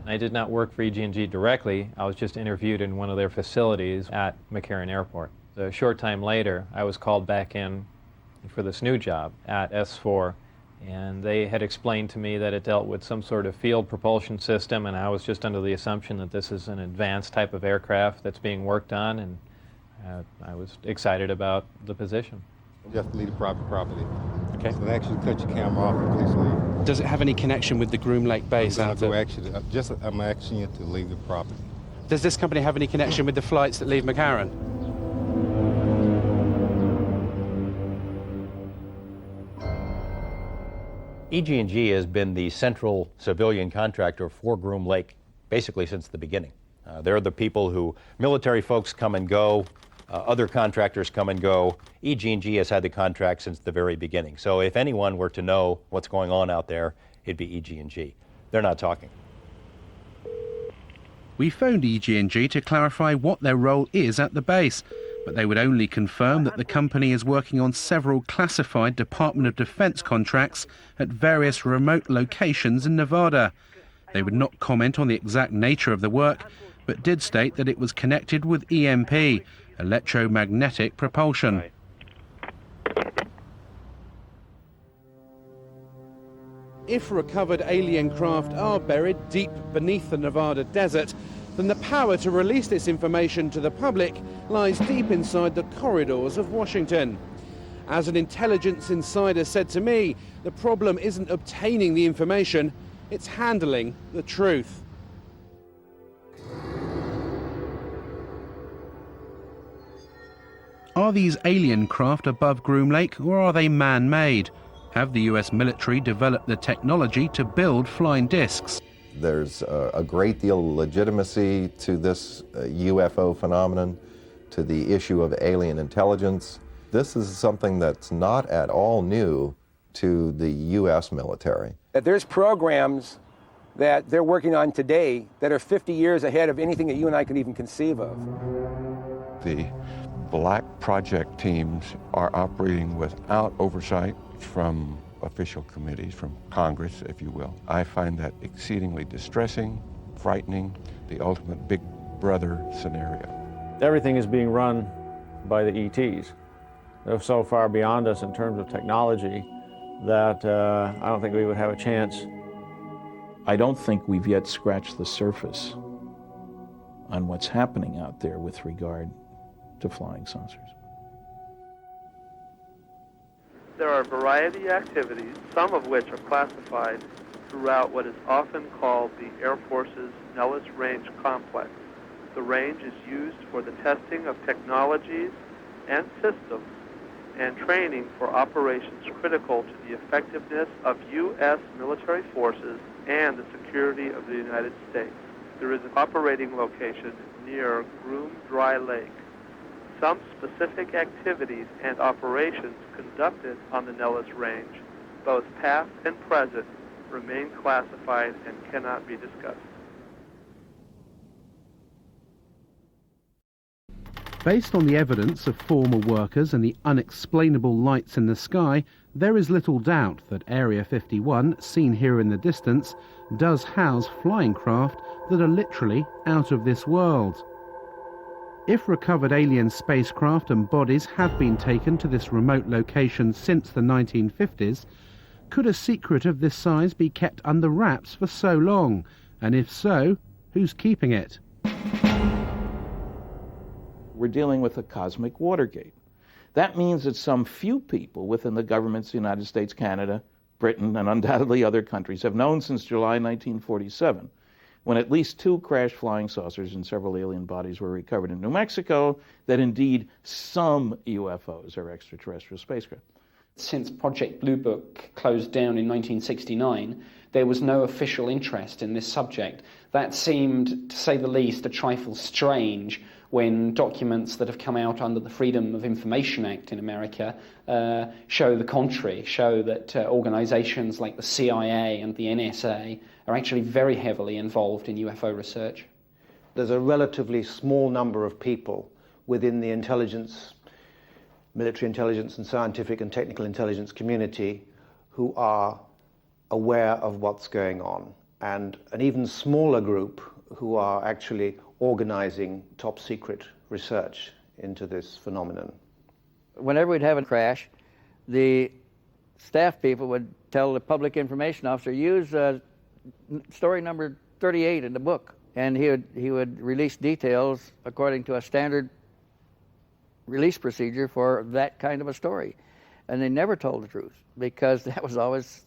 I did not work for EG&G directly. I was just interviewed in one of their facilities at McCarran Airport. A short time later, I was called back in for this new job at S4, and they had explained to me that it dealt with some sort of field propulsion system, and I was just under the assumption that this is an advanced type of aircraft that's being worked on, and I was excited about the position. Just leave the private property. Okay. So they actually cut your camera off and please leave. Does it have any connection with the Groom Lake base? I'm asking you to leave the property. Does this company have any connection with the flights that leave McCarran? EG&G has been the central civilian contractor for Groom Lake basically since the beginning. They're the people who military folks come and go, other contractors come and go. EG&G has had the contract since the very beginning. So if anyone were to know what's going on out there, it'd be EG&G. They're not talking. We phoned EG&G to clarify what their role is at the base, but they would only confirm that the company is working on several classified Department of Defense contracts at various remote locations in Nevada. They would not comment on the exact nature of the work, but did state that it was connected with EMP, electromagnetic propulsion. If recovered alien craft are buried deep beneath the Nevada desert, then the power to release this information to the public lies deep inside the corridors of Washington. As an intelligence insider said to me, the problem isn't obtaining the information, it's handling the truth. Are these alien craft above Groom Lake, or are they man-made? Have the US military developed the technology to build flying discs? There's a great deal of legitimacy to this UFO phenomenon, to the issue of alien intelligence. This is something that's not at all new to the US military. There's programs that they're working on today that are 50 years ahead of anything that you and I could even conceive of. The black project teams are operating without oversight from official committees, from Congress, if you will. I find that exceedingly distressing, frightening, the ultimate big brother scenario. Everything is being run by the ETs. They're so far beyond us in terms of technology that I don't think we would have a chance. I don't think we've yet scratched the surface on what's happening out there with regard to flying saucers. There are a variety of activities, some of which are classified throughout what is often called the Air Force's Nellis Range Complex. The range is used for the testing of technologies and systems and training for operations critical to the effectiveness of U.S. military forces and the security of the United States. There is an operating location near Groom Dry Lake. Some specific activities and operations conducted on the Nellis Range, both past and present, remain classified and cannot be discussed. Based on the evidence of former workers and the unexplainable lights in the sky, there is little doubt that Area 51, seen here in the distance, does house flying craft that are literally out of this world. If recovered alien spacecraft and bodies have been taken to this remote location since the 1950s, could a secret of this size be kept under wraps for so long? And if so, who's keeping it? We're dealing with a cosmic Watergate. That means that some few people within the governments of the United States, Canada, Britain, and undoubtedly other countries have known since July 1947, when at least 2 crashed flying saucers and several alien bodies were recovered in New Mexico, that indeed some UFOs are extraterrestrial spacecraft. Since Project Blue Book closed down in 1969, there was no official interest in this subject. That seemed, to say the least, a trifle strange when documents that have come out under the Freedom of Information Act in America show the contrary, show that organizations like the CIA and the NSA are actually very heavily involved in UFO research. There's a relatively small number of people within the intelligence, military intelligence and scientific and technical intelligence community who are aware of what's going on, and an even smaller group who are actually organizing top secret research into this phenomenon. Whenever we'd have a crash, the staff people would tell the public information officer, use story number 38 in the book, and he would release details according to a standard release procedure for that kind of a story. And they never told the truth because that was always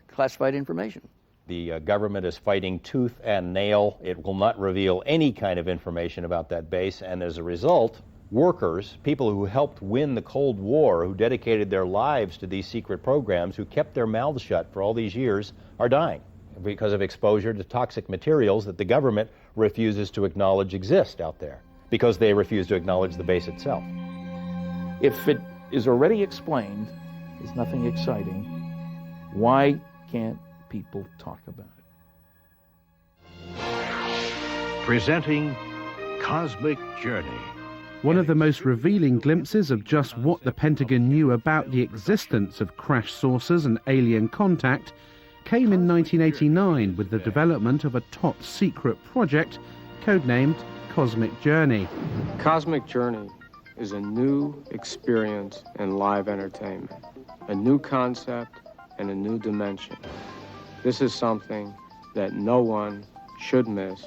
classified information. The government is fighting tooth and nail. It will not reveal any kind of information about that base, and as a result, workers, people who helped win the Cold War, who dedicated their lives to these secret programs, who kept their mouths shut for all these years, are dying because of exposure to toxic materials that the government refuses to acknowledge exist out there, because they refuse to acknowledge the base itself. If it is already explained, there's nothing exciting, why can't people talk about it? Presenting Cosmic Journey. One of the most revealing glimpses of just what the Pentagon knew about the existence of crash saucers and alien contact came in 1989 with the development of a top-secret project codenamed Cosmic Journey. Cosmic Journey is a new experience in live entertainment, a new concept and a new dimension. This is something that no one should miss,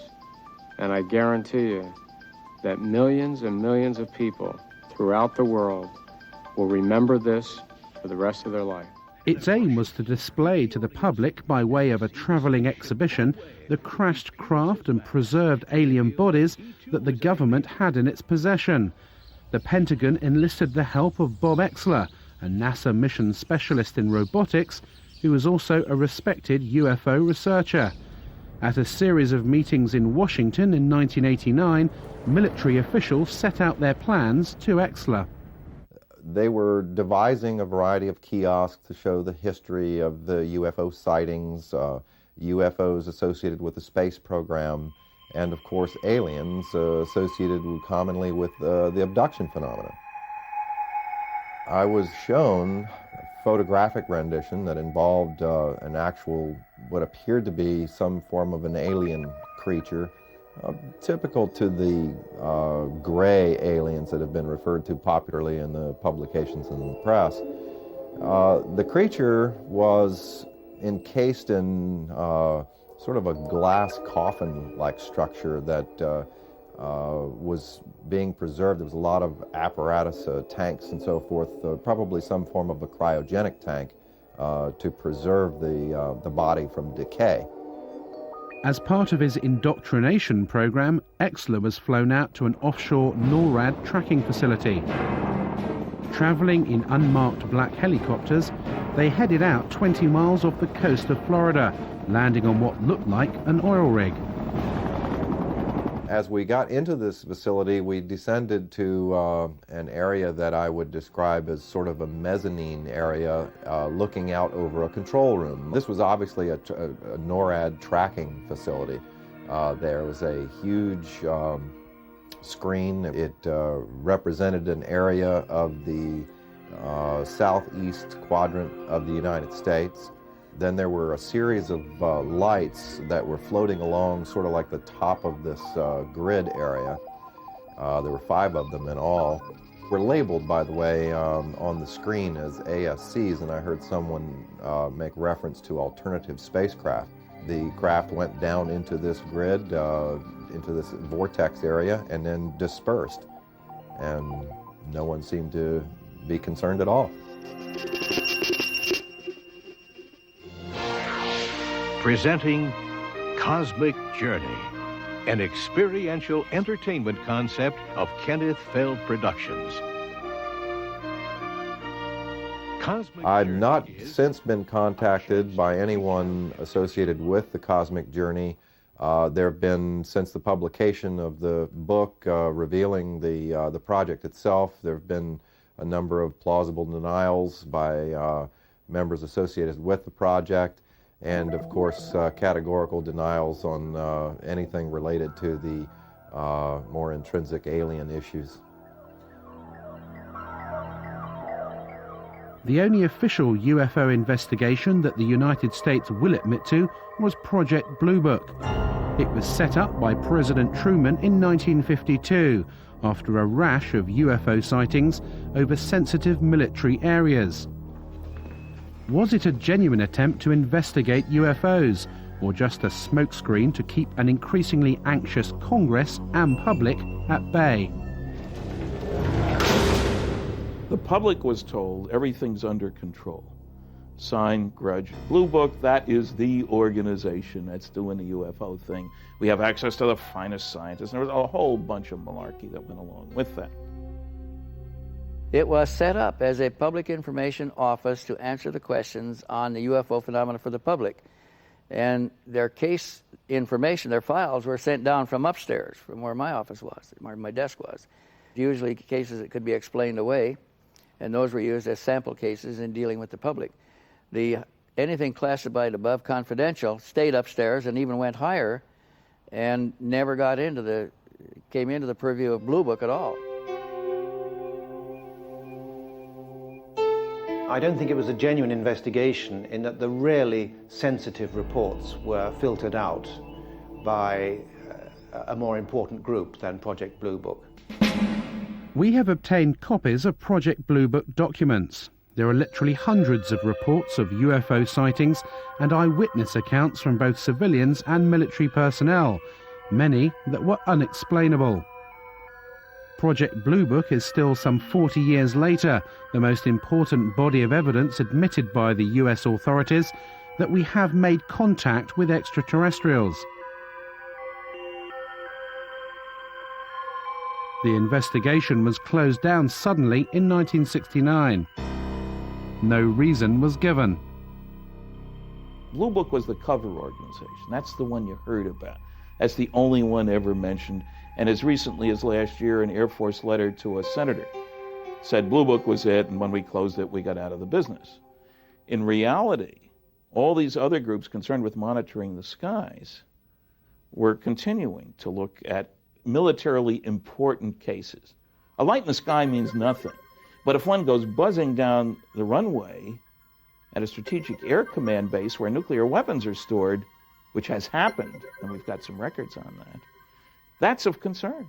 and I guarantee you that millions and millions of people throughout the world will remember this for the rest of their life. Its aim was to display to the public, by way of a travelling exhibition, the crashed craft and preserved alien bodies that the government had in its possession. The Pentagon enlisted the help of Bob Exler, a NASA mission specialist in robotics, who was also a respected UFO researcher. At a series of meetings in Washington in 1989, military officials set out their plans to Exler. They were devising a variety of kiosks to show the history of the UFO sightings, UFOs associated with the space program, and of course aliens associated commonly with the abduction phenomenon. I was shown photographic rendition that involved an actual, what appeared to be some form of an alien creature, typical to the gray aliens that have been referred to popularly in the publications and in the press. The creature was encased in sort of a glass coffin-like structure that was being preserved. There was a lot of apparatus, tanks and so forth, probably some form of a cryogenic tank to preserve the body from decay. As part of his indoctrination program, Exler was flown out to an offshore NORAD tracking facility. Traveling in unmarked black helicopters, they headed out 20 miles off the coast of Florida, landing on what looked like an oil rig. As we got into this facility, we descended to an area that I would describe as sort of a mezzanine area looking out over a control room. This was obviously a NORAD tracking facility. There was a huge screen. It represented an area of the southeast quadrant of the United States. Then there were a series of lights that were floating along sort of like the top of this grid area. There were 5 of them in all. Were labeled, by the way, on the screen as ASCs, and I heard someone make reference to alternative spacecraft. The craft went down into this grid, into this vortex area, and then dispersed. And no one seemed to be concerned at all. Presenting Cosmic Journey, an experiential entertainment concept of Kenneth Feld Productions. I've not since been contacted by anyone associated with the Cosmic Journey. There have been, since the publication of the book revealing the project itself, there have been a number of plausible denials by members associated with the project, and of course categorical denials on anything related to the more intrinsic alien issues. The only official UFO investigation that the United States will admit to was Project Blue Book. It was set up by President Truman in 1952 after a rash of UFO sightings over sensitive military areas. Was it a genuine attempt to investigate UFOs, or just a smokescreen to keep an increasingly anxious Congress and public at bay? The public was told everything's under control. Sign, grudge. Blue Book, that is the organization that's doing the UFO thing. We have access to the finest scientists. And there was a whole bunch of malarkey that went along with that. It was set up as a public information office to answer the questions on the UFO phenomena for the public. And their case information, their files, were sent down from upstairs, from where my office was, where my desk was. Usually cases that could be explained away, and those were used as sample cases in dealing with the public. Anything classified above confidential stayed upstairs and even went higher and never came into the purview of Blue Book at all. I don't think it was a genuine investigation in that the really sensitive reports were filtered out by a more important group than Project Blue Book. We have obtained copies of Project Blue Book documents. There are literally hundreds of reports of UFO sightings and eyewitness accounts from both civilians and military personnel, many that were unexplainable. Project Blue Book is still some 40 years later the most important body of evidence admitted by the US authorities that we have made contact with extraterrestrials. The investigation was closed down suddenly in 1969. No reason was given. Blue Book was the cover organization. That's the one you heard about. That's the only one ever mentioned. And as recently as last year, an Air Force letter to a senator said Blue Book was it, and when we closed it, we got out of the business. In reality, all these other groups concerned with monitoring the skies were continuing to look at militarily important cases. A light in the sky means nothing. But if one goes buzzing down the runway at a strategic air command base where nuclear weapons are stored, which has happened, and we've got some records on that, that's of concern.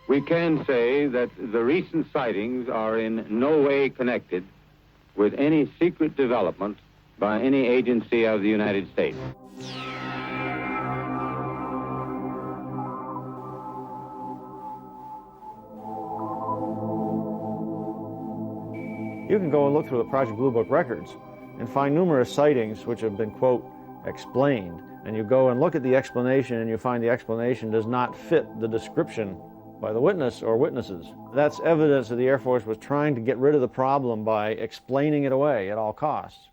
We can say that the recent sightings are in no way connected with any secret development by any agency of the United States. You can go and look through the Project Blue Book records and find numerous sightings which have been, quote, explained. And you go and look at the explanation and you find the explanation does not fit the description by the witness or witnesses. That's evidence that the Air Force was trying to get rid of the problem by explaining it away at all costs.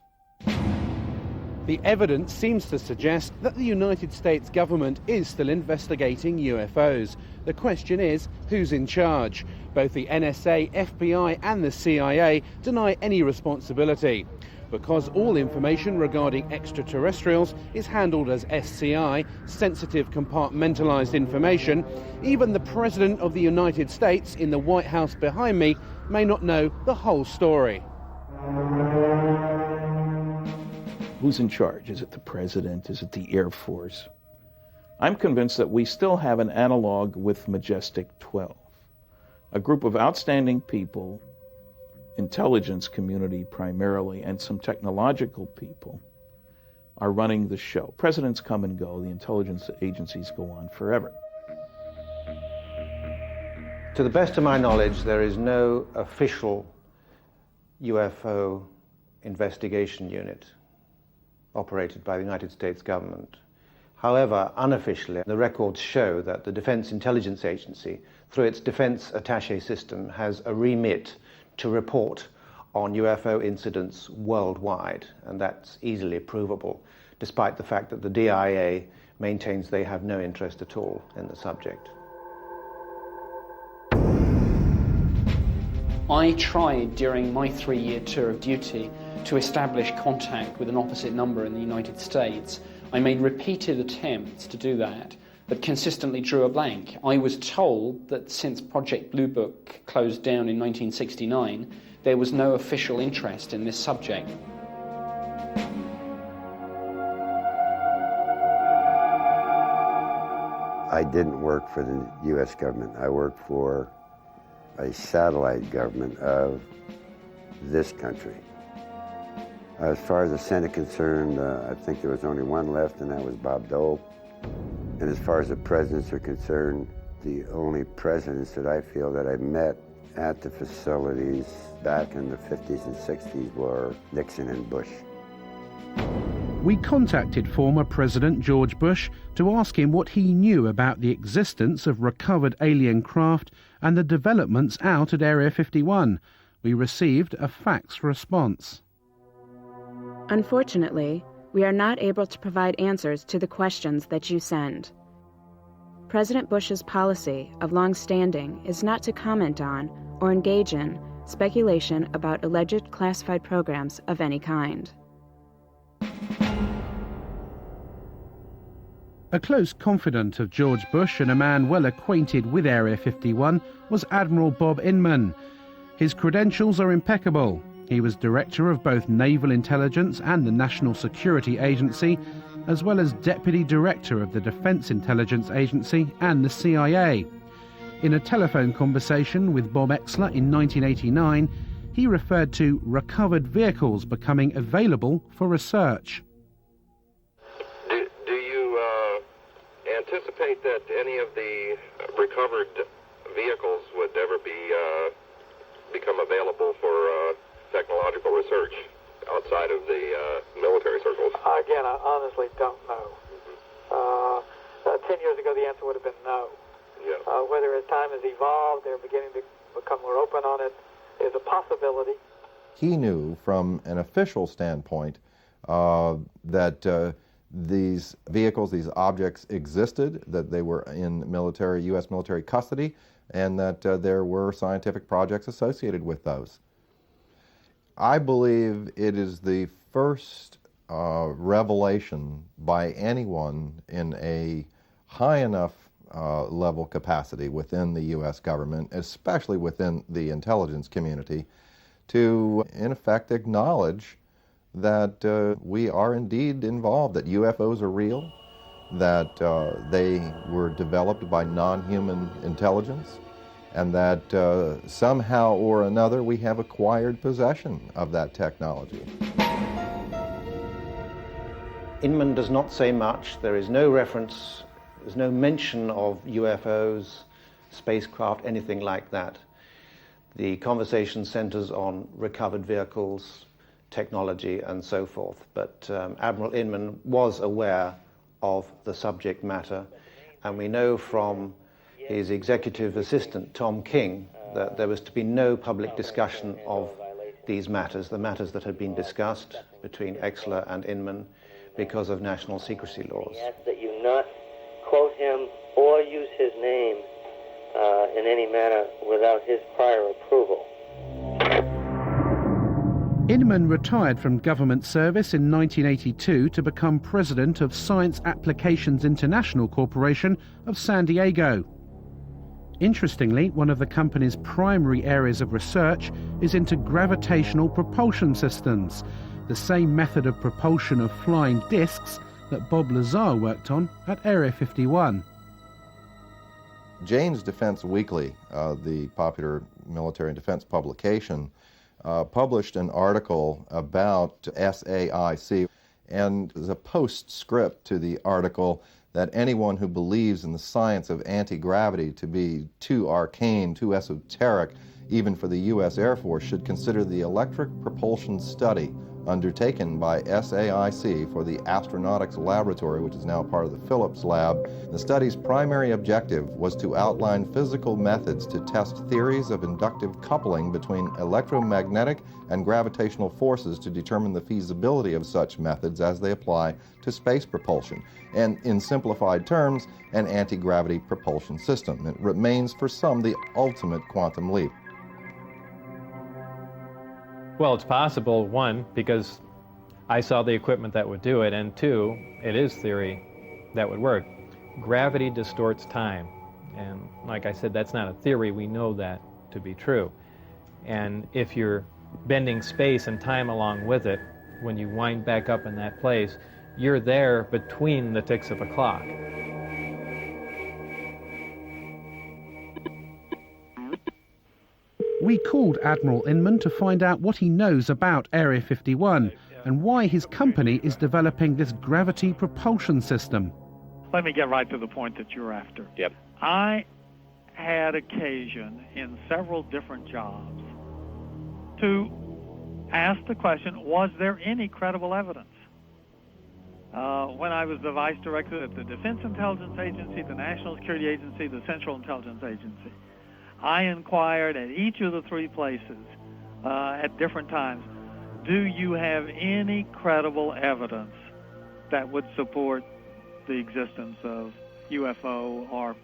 The evidence seems to suggest that the United States government is still investigating UFOs. The question is, who's in charge? Both the NSA, FBI and the CIA deny any responsibility. Because all information regarding extraterrestrials is handled as SCI, sensitive compartmentalized information, even the President of the United States in the White House behind me may not know the whole story. Who's in charge? Is it the President? Is it the Air Force? I'm convinced that we still have an analog with Majestic 12, a group of outstanding people, intelligence community primarily, and some technological people are running the show. Presidents come and go, the intelligence agencies go on forever. To the best of my knowledge, there is no official UFO investigation unit operated by the United States government. However, unofficially, the records show that the Defense Intelligence Agency, through its Defense Attaché system, has a remit to report on UFO incidents worldwide, and that's easily provable, despite the fact that the DIA maintains they have no interest at all in the subject. I tried during my 3-year tour of duty to establish contact with an opposite number in the United States. I made repeated attempts to do that, but consistently drew a blank. I was told that since Project Blue Book closed down in 1969, there was no official interest in this subject. I didn't work for the U.S. government. I worked for a satellite government of this country. As far as the Senate concerned, I think there was only one left, and that was Bob Dole. And as far as the presidents are concerned, the only presidents that I feel that I met at the facilities back in the 50s and 60s were Nixon and Bush. We contacted former President George Bush to ask him what he knew about the existence of recovered alien craft and the developments out at Area 51. We received a fax response. Unfortunately, we are not able to provide answers to the questions that you send. President Bush's policy of long standing is not to comment on or engage in speculation about alleged classified programs of any kind. A close confidant of George Bush and a man well acquainted with Area 51 was Admiral Bob Inman. His credentials are impeccable. He was director of both Naval Intelligence and the National Security Agency, as well as deputy director of the Defense Intelligence Agency and the CIA. In a telephone conversation with Bob Exler in 1989, he referred to recovered vehicles becoming available for research. Do you anticipate that any of the recovered vehicles would ever become available for technological research outside of the military circles? Again, I honestly don't know. 10 years ago, the answer would have been no. Yeah. Whether as time has evolved, they're beginning to become more open on it, is a possibility. He knew from an official standpoint that these vehicles, these objects existed, that they were in military, U.S. military custody, and that there were scientific projects associated with those. I believe it is the first revelation by anyone in a high enough level capacity within the U.S. government, especially within the intelligence community, to, in effect, acknowledge that we are indeed involved, that UFOs are real, that they were developed by non-human intelligence, and that somehow or another we have acquired possession of that technology. Inman does not say much. There is no reference, there's no mention of UFOs, spacecraft, anything like that. The conversation centers on recovered vehicles, technology, and so forth. But Admiral Inman was aware of the subject matter, and we know from his executive assistant, Tom King, that there was to be no public discussion of these matters, the matters that had been discussed between Exler and Inman, because of national secrecy laws. We ask that you not quote him or use his name in any manner without his prior approval. Inman retired from government service in 1982 to become president of Science Applications International Corporation of San Diego. Interestingly, one of the company's primary areas of research is into gravitational propulsion systems, the same method of propulsion of flying discs that Bob Lazar worked on at Area 51. Jane's Defense Weekly, the popular military and defense publication, published an article about SAIC, and as a postscript to the article that anyone who believes in the science of anti-gravity to be too arcane, too esoteric, even for the U.S. Air Force, should consider the electric propulsion study undertaken by SAIC for the Astronautics Laboratory, which is now part of the Phillips Lab. The study's primary objective was to outline physical methods to test theories of inductive coupling between electromagnetic and gravitational forces to determine the feasibility of such methods as they apply to space propulsion, and in simplified terms, an anti-gravity propulsion system. It remains for some the ultimate quantum leap. Well, it's possible, one, because I saw the equipment that would do it, and two, it is theory that would work. Gravity distorts time, and like I said, that's not a theory, we know that to be true. And if you're bending space and time along with it, when you wind back up in that place, you're there between the ticks of a clock. We called Admiral Inman to find out what he knows about Area 51 and why his company is developing this gravity propulsion system. Let me get right to the point that you're after. Yep. I had occasion in several different jobs to ask the question, was there any credible evidence? When I was the vice director at the Defense Intelligence Agency, the National Security Agency, the Central Intelligence Agency, I inquired at each of the three places at different times, do you have any credible evidence that would support the existence of UFO or,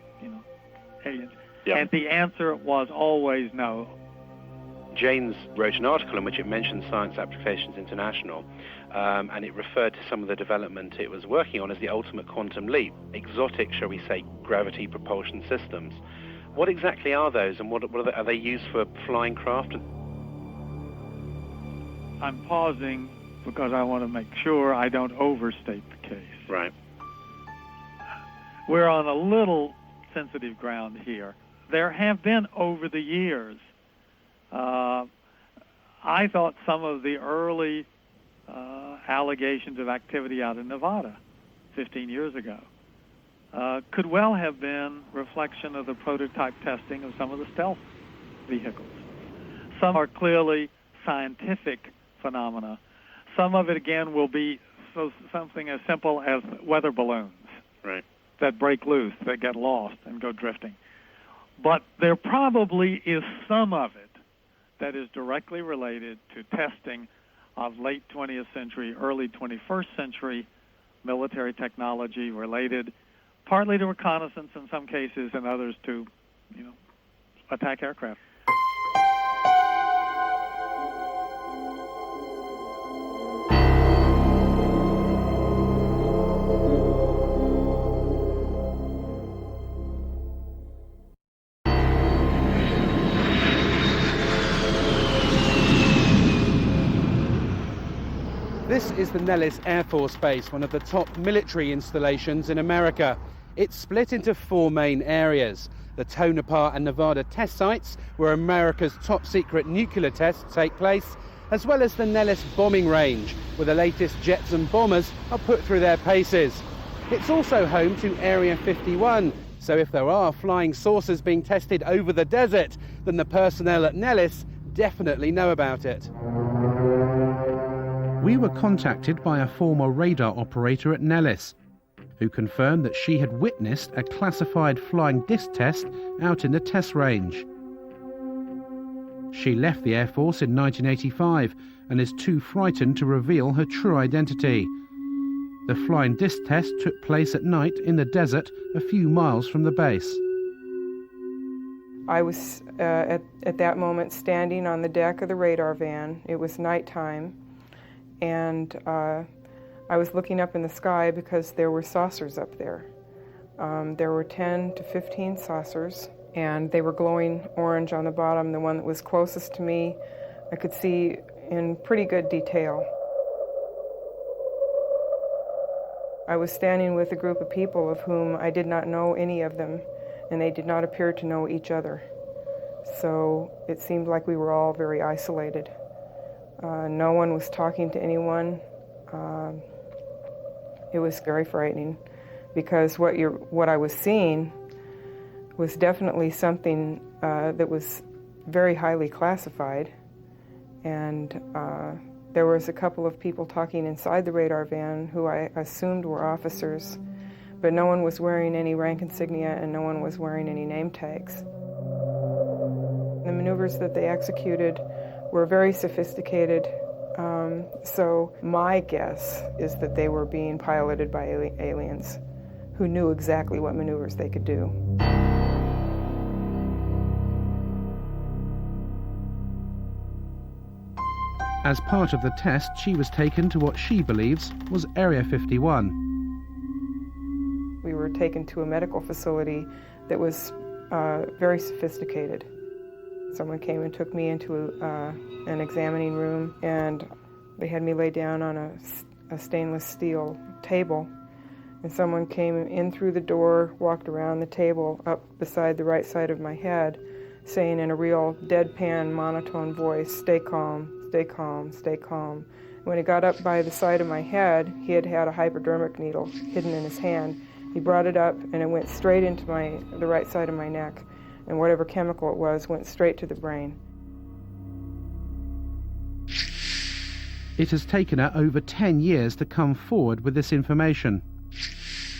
aliens? Yep. And the answer was always no. Janes wrote an article in which it mentioned Science Applications International, and it referred to some of the development it was working on as the ultimate quantum leap, exotic, shall we say, gravity propulsion systems. What exactly are those, and what are they used for flying craft? I'm pausing because I want to make sure I don't overstate the case. Right. We're on a little sensitive ground here. There have been, over the years, I thought some of the early allegations of activity out in Nevada 15 years ago could well have been reflection of the prototype testing of some of the stealth vehicles. Some are clearly scientific phenomena. Some of it, again, will be something as simple as weather balloons that break loose, that get lost and go drifting. But there probably is some of it that is directly related to testing of late 20th century, early 21st century military technology related partly to reconnaissance in some cases and others to, attack aircraft. This is the Nellis Air Force Base, one of the top military installations in America. It's split into 4 main areas. The Tonopah and Nevada test sites, where America's top secret nuclear tests take place, as well as the Nellis bombing range, where the latest jets and bombers are put through their paces. It's also home to Area 51, so if there are flying saucers being tested over the desert, then the personnel at Nellis definitely know about it. We were contacted by a former radar operator at Nellis, who confirmed that she had witnessed a classified flying disc test out in the test range. She left the Air Force in 1985 and is too frightened to reveal her true identity. The flying disc test took place at night in the desert a few miles from the base. I was at that moment standing on the deck of the radar van. It was nighttime, and I was looking up in the sky because there were saucers up there. There were 10 to 15 saucers, and they were glowing orange on the bottom. The one that was closest to me, I could see in pretty good detail. I was standing with a group of people of whom I did not know any of them, and they did not appear to know each other. So it seemed like we were all very isolated. No one was talking to anyone. It was very frightening, because what I was seeing was definitely something that was very highly classified, and there was a couple of people talking inside the radar van who I assumed were officers, but no one was wearing any rank insignia and no one was wearing any name tags. The maneuvers that they executed were very sophisticated, so my guess is that they were being piloted by aliens who knew exactly what maneuvers they could do. As part of the test, she was taken to what she believes was Area 51. We were taken to a medical facility that was very sophisticated. Someone came and took me into an examining room, and they had me lay down on a stainless steel table. And someone came in through the door, walked around the table up beside the right side of my head, saying in a real deadpan, monotone voice, "Stay calm. Stay calm, stay calm." When he got up by the side of my head, he had a hypodermic needle hidden in his hand. He brought it up, and it went straight into the right side of my neck, and whatever chemical it was went straight to the brain. It has taken her over 10 years to come forward with this information.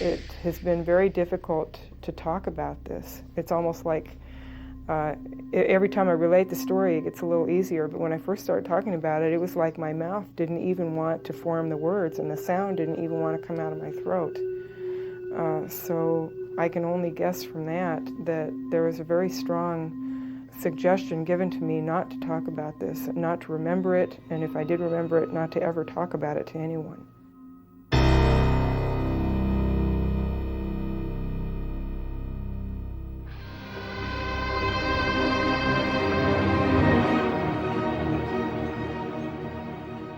It has been very difficult to talk about this. It's almost like every time I relate the story, it gets a little easier, but when I first started talking about it, it was like my mouth didn't even want to form the words, and the sound didn't even want to come out of my throat. So I can only guess from that there was a very strong suggestion given to me not to talk about this, not to remember it, and if I did remember it, not to ever talk about it to anyone.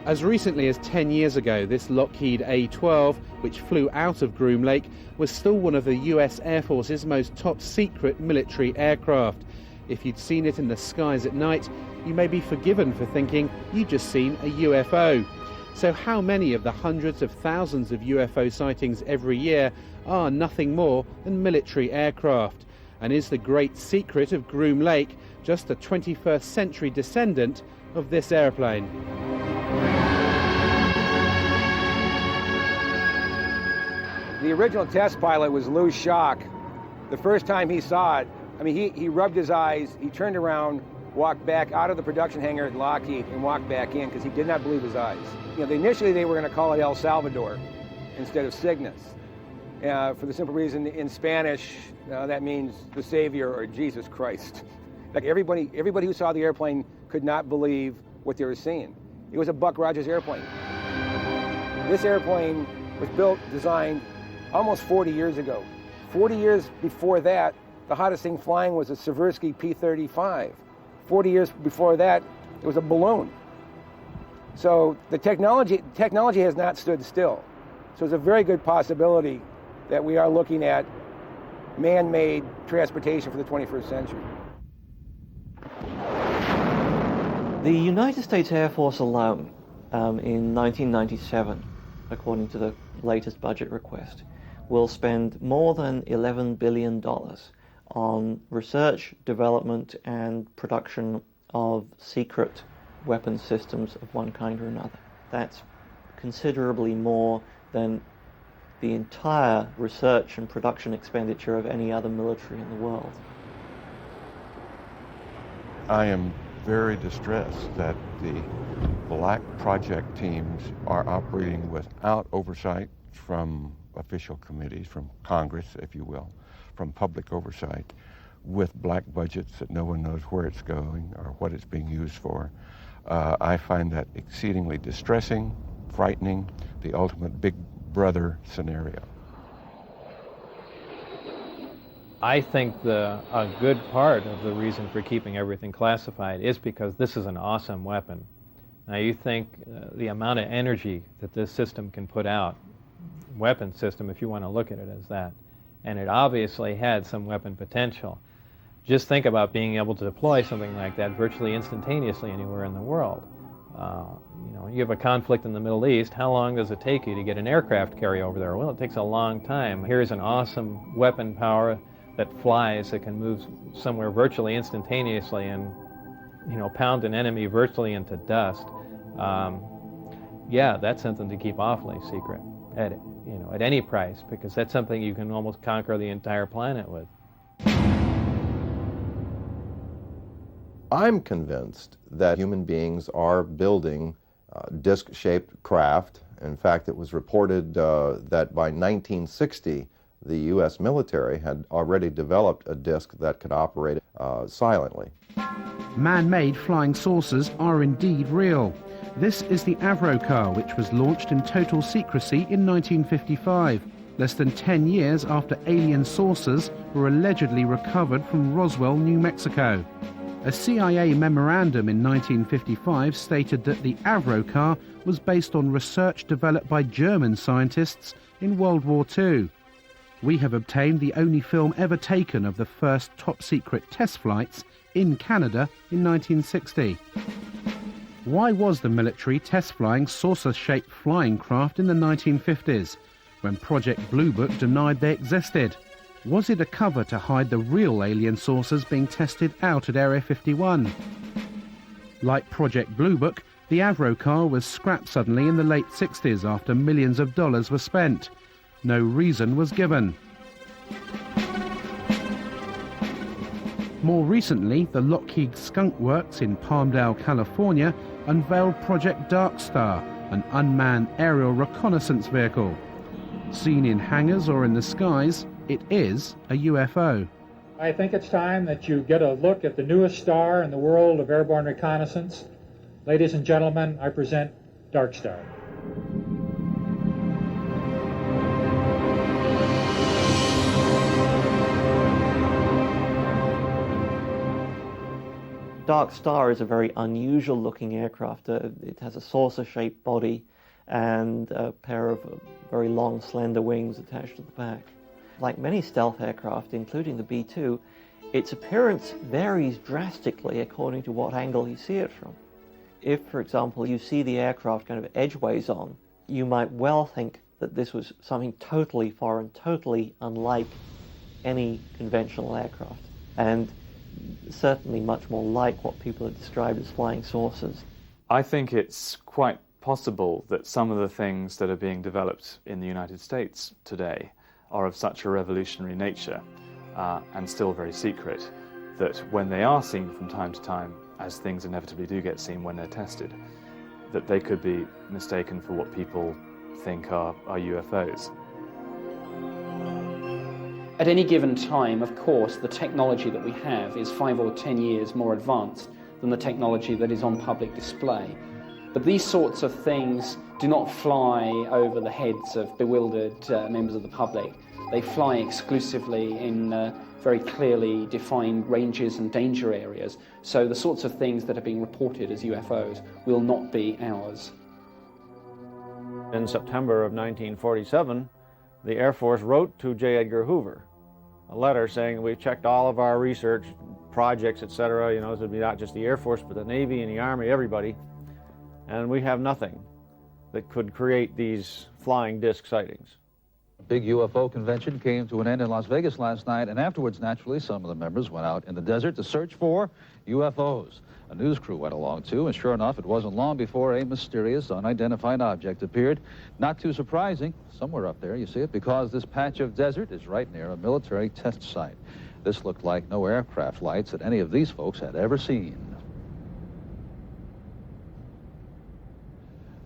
As recently as 10 years ago, this Lockheed A-12, which flew out of Groom Lake, was still one of the US Air Force's most top secret military aircraft. If you'd seen it in the skies at night, you may be forgiven for thinking you'd just seen a UFO. So how many of the hundreds of thousands of UFO sightings every year are nothing more than military aircraft? And is the great secret of Groom Lake just a 21st century descendant of this airplane? The original test pilot was Lou Schock. The first time he saw it, I mean, he rubbed his eyes, he turned around, walked back out of the production hangar at Lockheed and walked back in because he did not believe his eyes. You know, initially they were going to call it El Salvador instead of Cygnus. For the simple reason, in Spanish, that means the Savior or Jesus Christ. Like everybody who saw the airplane could not believe what they were seeing. It was a Buck Rogers airplane. This airplane was built, designed almost 40 years ago. 40 years before that, the hottest thing flying was a Seversky P-35. 40 years before that, it was a balloon. So the technology has not stood still. So it's a very good possibility that we are looking at man-made transportation for the 21st century. The United States Air Force alone, in 1997, according to the latest budget request, will spend more than $11 billion on research, development, and production of secret weapons systems of one kind or another. That's considerably more than the entire research and production expenditure of any other military in the world. I am very distressed that the black project teams are operating without oversight from official committees, from Congress, if you will, from public oversight, with black budgets that no one knows where it's going or what it's being used for. I find that exceedingly distressing, frightening, the ultimate big brother scenario. I think a good part of the reason for keeping everything classified is because this is an awesome weapon. Now you think the amount of energy that this system can put out, weapon system if you want to look at it as that, and it obviously had some weapon potential. Just think about being able to deploy something like that virtually instantaneously anywhere in the world. You have a conflict in the Middle East, how long does it take you to get an aircraft carry over there? Well, it takes a long time. Here's an awesome weapon power that flies, that can move somewhere virtually instantaneously and, pound an enemy virtually into dust. Yeah, that's something to keep awfully secret at any price, because that's something you can almost conquer the entire planet with. I'm convinced that human beings are building disc-shaped craft. In fact, it was reported that by 1960, the U.S. military had already developed a disc that could operate silently. Man-made flying saucers are indeed real. This is the Avro car, which was launched in total secrecy in 1955, less than 10 years after alien saucers were allegedly recovered from Roswell, New Mexico. A CIA memorandum in 1955 stated that the Avro car was based on research developed by German scientists in World War II. We have obtained the only film ever taken of the first top-secret test flights in Canada in 1960. Why was the military test-flying saucer-shaped flying craft in the 1950s, when Project Blue Book denied they existed? Was it a cover to hide the real alien saucers being tested out at Area 51? Like Project Blue Book, the Avro car was scrapped suddenly in the late 60s after millions of dollars were spent. No reason was given. More recently, the Lockheed Skunk Works in Palmdale, California, unveiled Project Dark Star, an unmanned aerial reconnaissance vehicle. Seen in hangars or in the skies, it is a UFO. I think it's time that you get a look at the newest star in the world of airborne reconnaissance. Ladies and gentlemen, I present Dark Star. Dark Star is a very unusual looking aircraft. It has a saucer-shaped body and a pair of very long, slender wings attached to the back. Like many stealth aircraft, including the B-2, its appearance varies drastically according to what angle you see it from. If, for example, you see the aircraft kind of edgeways on, you might well think that this was something totally foreign, totally unlike any conventional aircraft, and certainly much more like what people have described as flying saucers. I think it's quite possible that some of the things that are being developed in the United States today are of such a revolutionary nature and still very secret that when they are seen from time to time, as things inevitably do get seen when they're tested, that they could be mistaken for what people think are UFOs. At any given time, of course, the technology that we have is 5 or 10 years more advanced than the technology that is on public display. But these sorts of things do not fly over the heads of bewildered members of the public. They fly exclusively in very clearly defined ranges and danger areas, so the sorts of things that are being reported as UFOs will not be ours. In September of 1947, the Air Force wrote to J. Edgar Hoover a letter saying, we've checked all of our research projects, etc. You know, this would be not just the Air Force, but the Navy and the Army, everybody, and we have nothing that could create these flying disc sightings. A big UFO convention came to an end in Las Vegas last night, and afterwards, naturally, some of the members went out in the desert to search for UFOs. A news crew went along too, and sure enough, it wasn't long before a mysterious, unidentified object appeared. Not too surprising, somewhere up there, you see it, because this patch of desert is right near a military test site. This looked like no aircraft lights that any of these folks had ever seen.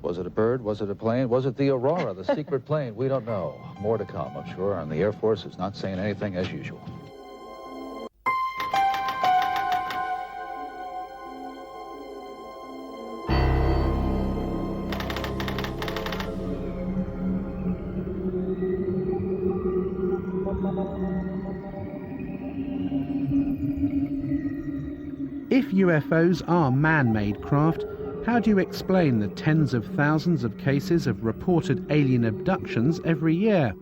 Was it a bird? Was it a plane? Was it the Aurora, the secret plane? We don't know. More to come, I'm sure, and the Air Force is not saying anything as usual. If UFOs are man-made craft, how do you explain the tens of thousands of cases of reported alien abductions every year?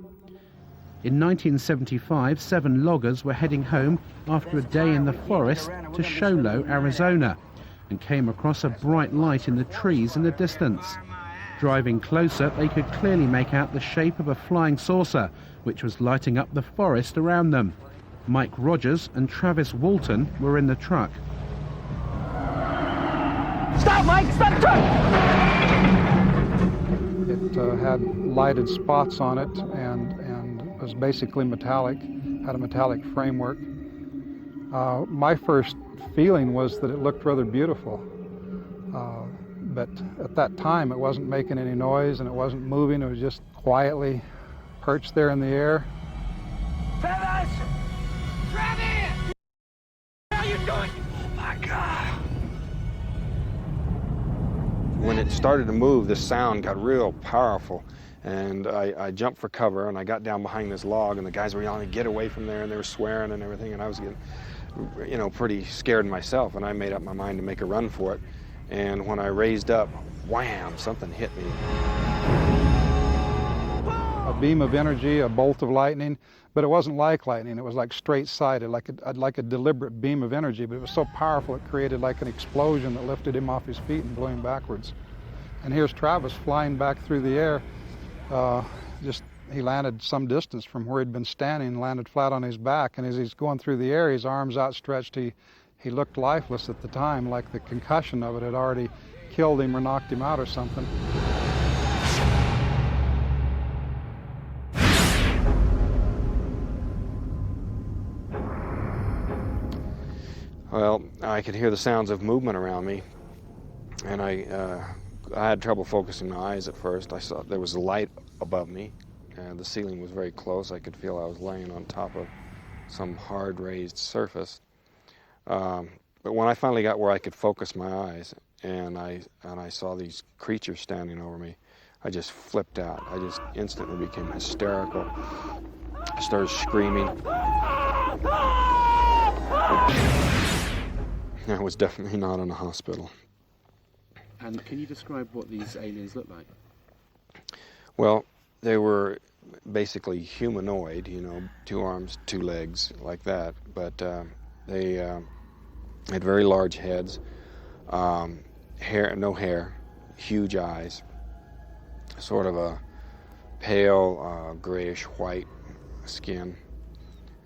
In 1975, 7 loggers were heading home after a day in the forest to Show Low, Arizona, and came across a bright light in the trees in the distance. Driving closer, they could clearly make out the shape of a flying saucer, which was lighting up the forest around them. Mike Rogers and Travis Walton were in the truck. Stop, Mike! Stop the truck! It had lighted spots on it and was basically metallic, had a metallic framework. My first feeling was that it looked rather beautiful. But at that time, it wasn't making any noise and it wasn't moving. It was just quietly perched there in the air. Travis! Travis! What are you doing? Oh, my God! When it started to move, the sound got real powerful, and I jumped for cover, and I got down behind this log, and the guys were yelling, "Get away from there," and they were swearing and everything, and I was getting, you know, pretty scared myself, and I made up my mind to make a run for it. And when I raised up, wham, something hit me. A beam of energy, a bolt of lightning, but it wasn't like lightning. It was like straight-sided, like a deliberate beam of energy, but it was so powerful it created like an explosion that lifted him off his feet and blew him backwards. And here's Travis flying back through the air. He landed some distance from where he'd been standing, landed flat on his back, and as he's going through the air, his arms outstretched, he looked lifeless at the time, like the concussion of it had already killed him or knocked him out or something. Well, I could hear the sounds of movement around me, and I had trouble focusing my eyes at first. I saw there was a light above me, and the ceiling was very close. I could feel I was laying on top of some hard raised surface. But when I finally got where I could focus my eyes, and I saw these creatures standing over me, I just flipped out. I just instantly became hysterical. I started screaming. I was definitely not in a hospital. And can you describe what these aliens look like? Well, they were basically humanoid, you know, 2 arms, 2 legs, like that. But they had very large heads, no hair, huge eyes, sort of a pale grayish-white skin,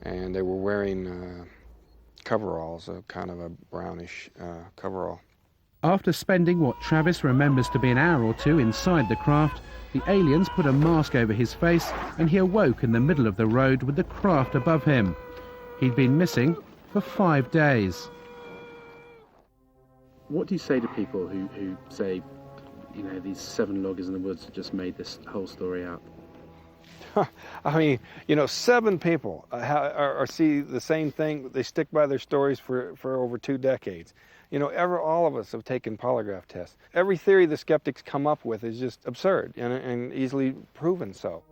and they were wearing coveralls, a kind of a brownish coverall. After spending what Travis remembers to be an hour or 2 inside the craft, the aliens put a mask over his face and he awoke in the middle of the road with the craft above him. He'd been missing for 5 days. What do you say to people who say, you know, these 7 loggers in the woods have just made this whole story up? I mean, you know, 7 people see the same thing. They stick by their stories for over 2 decades. You know, all of us have taken polygraph tests. Every theory the skeptics come up with is just absurd and easily proven so.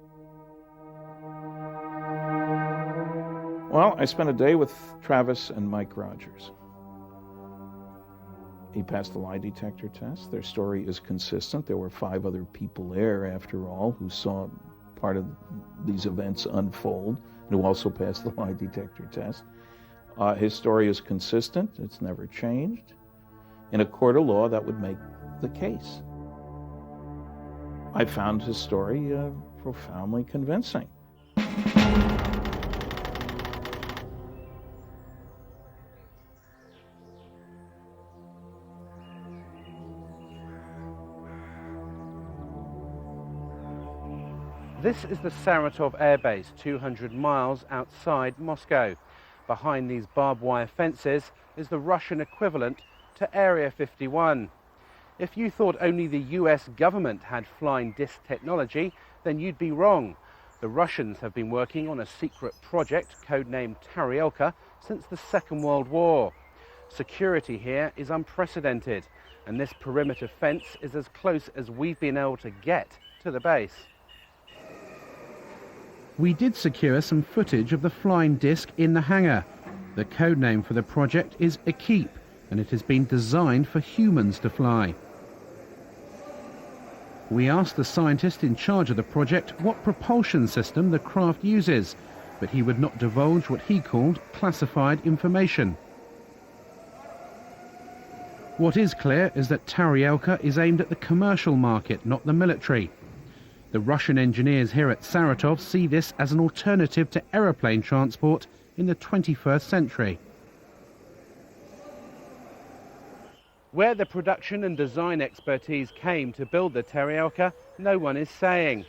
Well, I spent a day with Travis and Mike Rogers. He passed the lie detector test. Their story is consistent. There were 5 other people there, after all, who saw part of these events unfold, and who also passed the lie detector test. His story is consistent. It's never changed. In a court of law, that would make the case. I found his story profoundly convincing. This is the Saratov Air Base, 200 miles outside Moscow. Behind these barbed wire fences is the Russian equivalent to Area 51. If you thought only the US government had flying disc technology, then you'd be wrong. The Russians have been working on a secret project codenamed Taryelka since the Second World War. Security here is unprecedented, and this perimeter fence is as close as we've been able to get to the base. We did secure some footage of the flying disc in the hangar. The codename for the project is Ekip, and it has been designed for humans to fly. We asked the scientist in charge of the project what propulsion system the craft uses, but he would not divulge what he called classified information. What is clear is that Taryelka is aimed at the commercial market, not the military. The Russian engineers here at Saratov see this as an alternative to aeroplane transport in the 21st century. Where the production and design expertise came to build the Taryelka, no one is saying.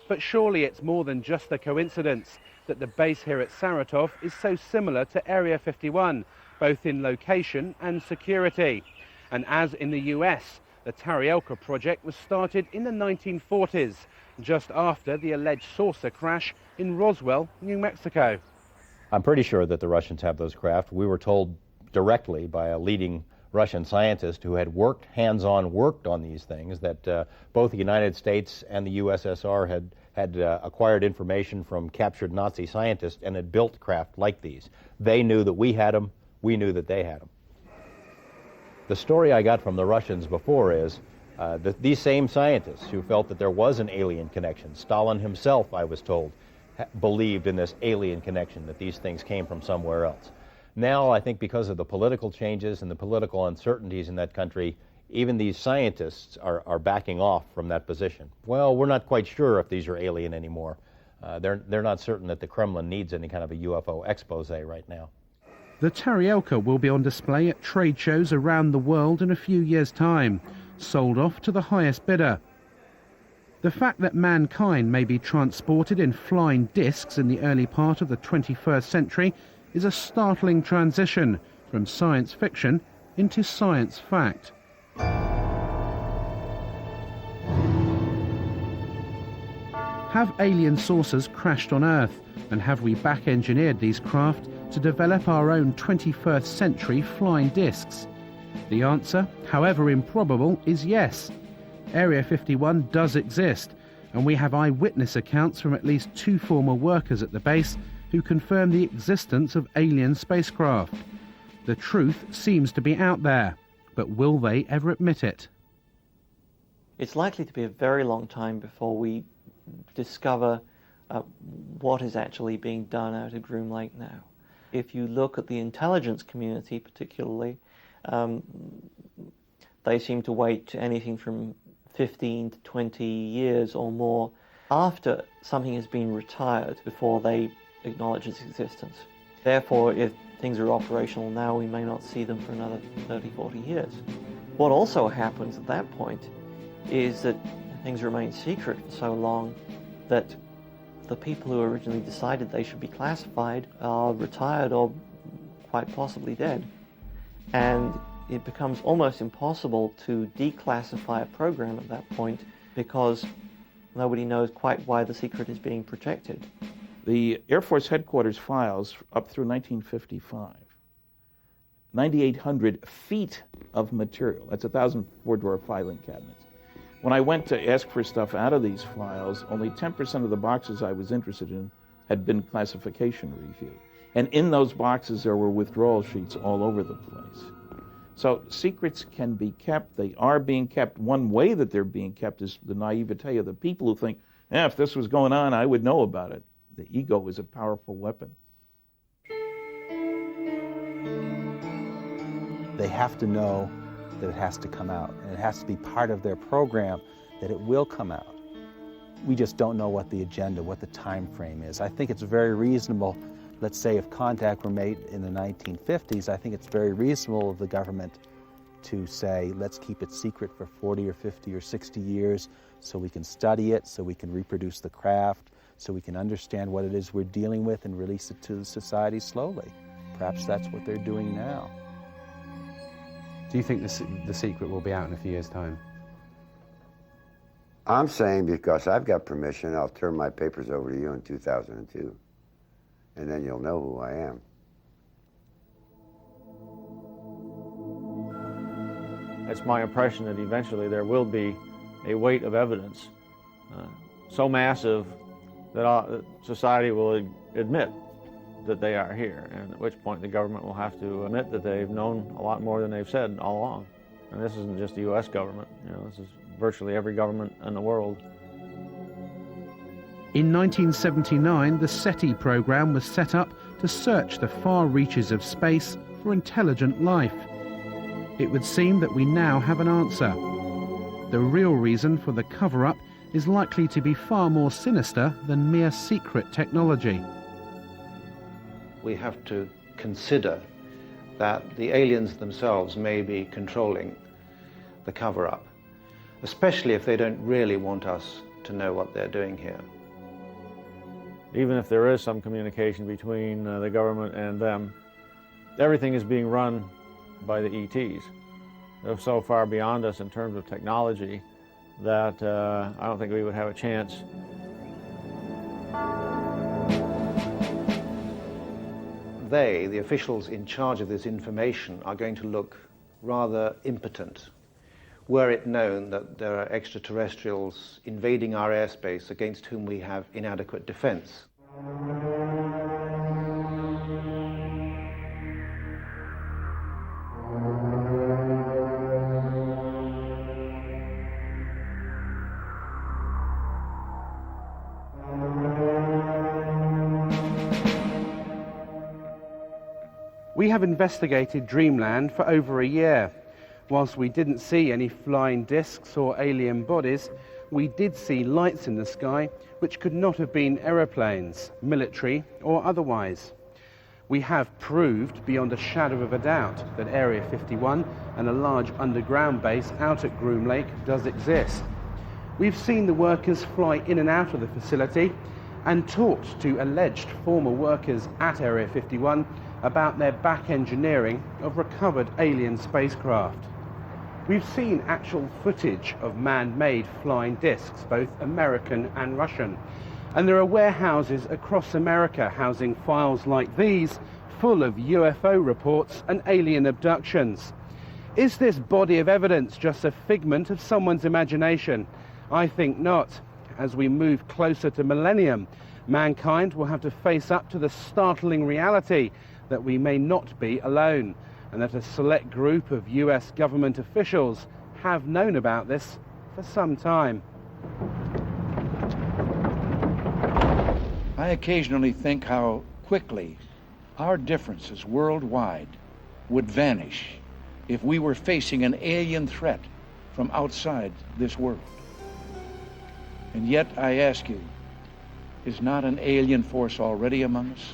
But surely it's more than just a coincidence that the base here at Saratov is so similar to Area 51, both in location and security. And as in the US, the Taryelka project was started in the 1940s, just after the alleged saucer crash in Roswell, New Mexico. I'm pretty sure that the Russians have those craft. We were told directly by a leading Russian scientist who had worked on these things, that both the United States and the USSR had acquired information from captured Nazi scientists and had built craft like these. They knew that we had them. We knew that they had them. The story I got from the Russians before is that these same scientists who felt that there was an alien connection, Stalin himself, I was told, believed in this alien connection, that these things came from somewhere else. Now, I think because of the political changes and the political uncertainties in that country, even these scientists are backing off from that position. Well, we're not quite sure if these are alien anymore. They're not certain that the Kremlin needs any kind of a UFO expose right now. The Taryelka will be on display at trade shows around the world in a few years' time, sold off to the highest bidder. The fact that mankind may be transported in flying discs in the early part of the 21st century is a startling transition from science fiction into science fact. Have alien saucers crashed on Earth, and have we back-engineered these craft to develop our own 21st century flying discs? The answer, however improbable, is yes. Area 51 does exist, and we have eyewitness accounts from at least 2 former workers at the base who confirm the existence of alien spacecraft. The truth seems to be out there, but will they ever admit it? It's likely to be a very long time before we discover what is actually being done out of Groom Lake now. If you look at the intelligence community particularly, they seem to wait anything from 15 to 20 years or more after something has been retired before they acknowledge its existence. Therefore, if things are operational now, we may not see them for another 30, 40 years. What also happens at that point is that things remain secret for so long that the people who originally decided they should be classified are retired or quite possibly dead. And it becomes almost impossible to declassify a program at that point because nobody knows quite why the secret is being protected. The Air Force headquarters files up through 1955, 9,800 feet of material. That's 1,000 four-drawer filing cabinets. When I went to ask for stuff out of these files, only 10% of the boxes I was interested in had been classification reviewed. And in those boxes there were withdrawal sheets all over the place. So secrets can be kept. They are being kept. One way that they're being kept is the naivete of the people who think, if this was going on, I would know about it. The ego is a powerful weapon. They have to know that it has to come out, and it has to be part of their program that it will come out. We just don't know what the agenda, what the time frame is. I think it's very reasonable, let's say if contact were made in the 1950s, I think it's very reasonable of the government to say, let's keep it secret for 40 or 50 or 60 years so we can study it, so we can reproduce the craft, so we can understand what it is we're dealing with and release it to society slowly. Perhaps that's what they're doing now. Do you think the secret will be out in a few years' time? I'm saying because I've got permission, I'll turn my papers over to you in 2002. And then you'll know who I am. It's my impression that eventually there will be a weight of evidence so massive that society will admit that they are here, and at which point the government will have to admit that they've known a lot more than they've said all along. And this isn't just the U.S. government, this is virtually every government in the world. In 1979, the SETI program was set up to search the far reaches of space for intelligent life. It would seem that we now have an answer. The real reason for the cover-up is likely to be far more sinister than mere secret technology. We have to consider that the aliens themselves may be controlling the cover-up, especially if they don't really want us to know what they're doing here. Even if there is some communication between the government and them, everything is being run by the ETs. They're so far beyond us in terms of technology that I don't think we would have a chance. They, the officials in charge of this information, are going to look rather impotent were it known that there are extraterrestrials invading our airspace against whom we have inadequate defense. We have investigated Dreamland for over a year. Whilst we didn't see any flying discs or alien bodies, we did see lights in the sky which could not have been aeroplanes, military or otherwise. We have proved beyond a shadow of a doubt that Area 51 and a large underground base out at Groom Lake does exist. We've seen the workers fly in and out of the facility and talked to alleged former workers at Area 51 about their back engineering of recovered alien spacecraft. We've seen actual footage of man-made flying discs, both American and Russian. And there are warehouses across America housing files like these, full of UFO reports and alien abductions. Is this body of evidence just a figment of someone's imagination? I think not. As we move closer to millennium, mankind will have to face up to the startling reality that we may not be alone, and that a select group of US government officials have known about this for some time. I occasionally think how quickly our differences worldwide would vanish if we were facing an alien threat from outside this world. And yet I ask you, is not an alien force already among us?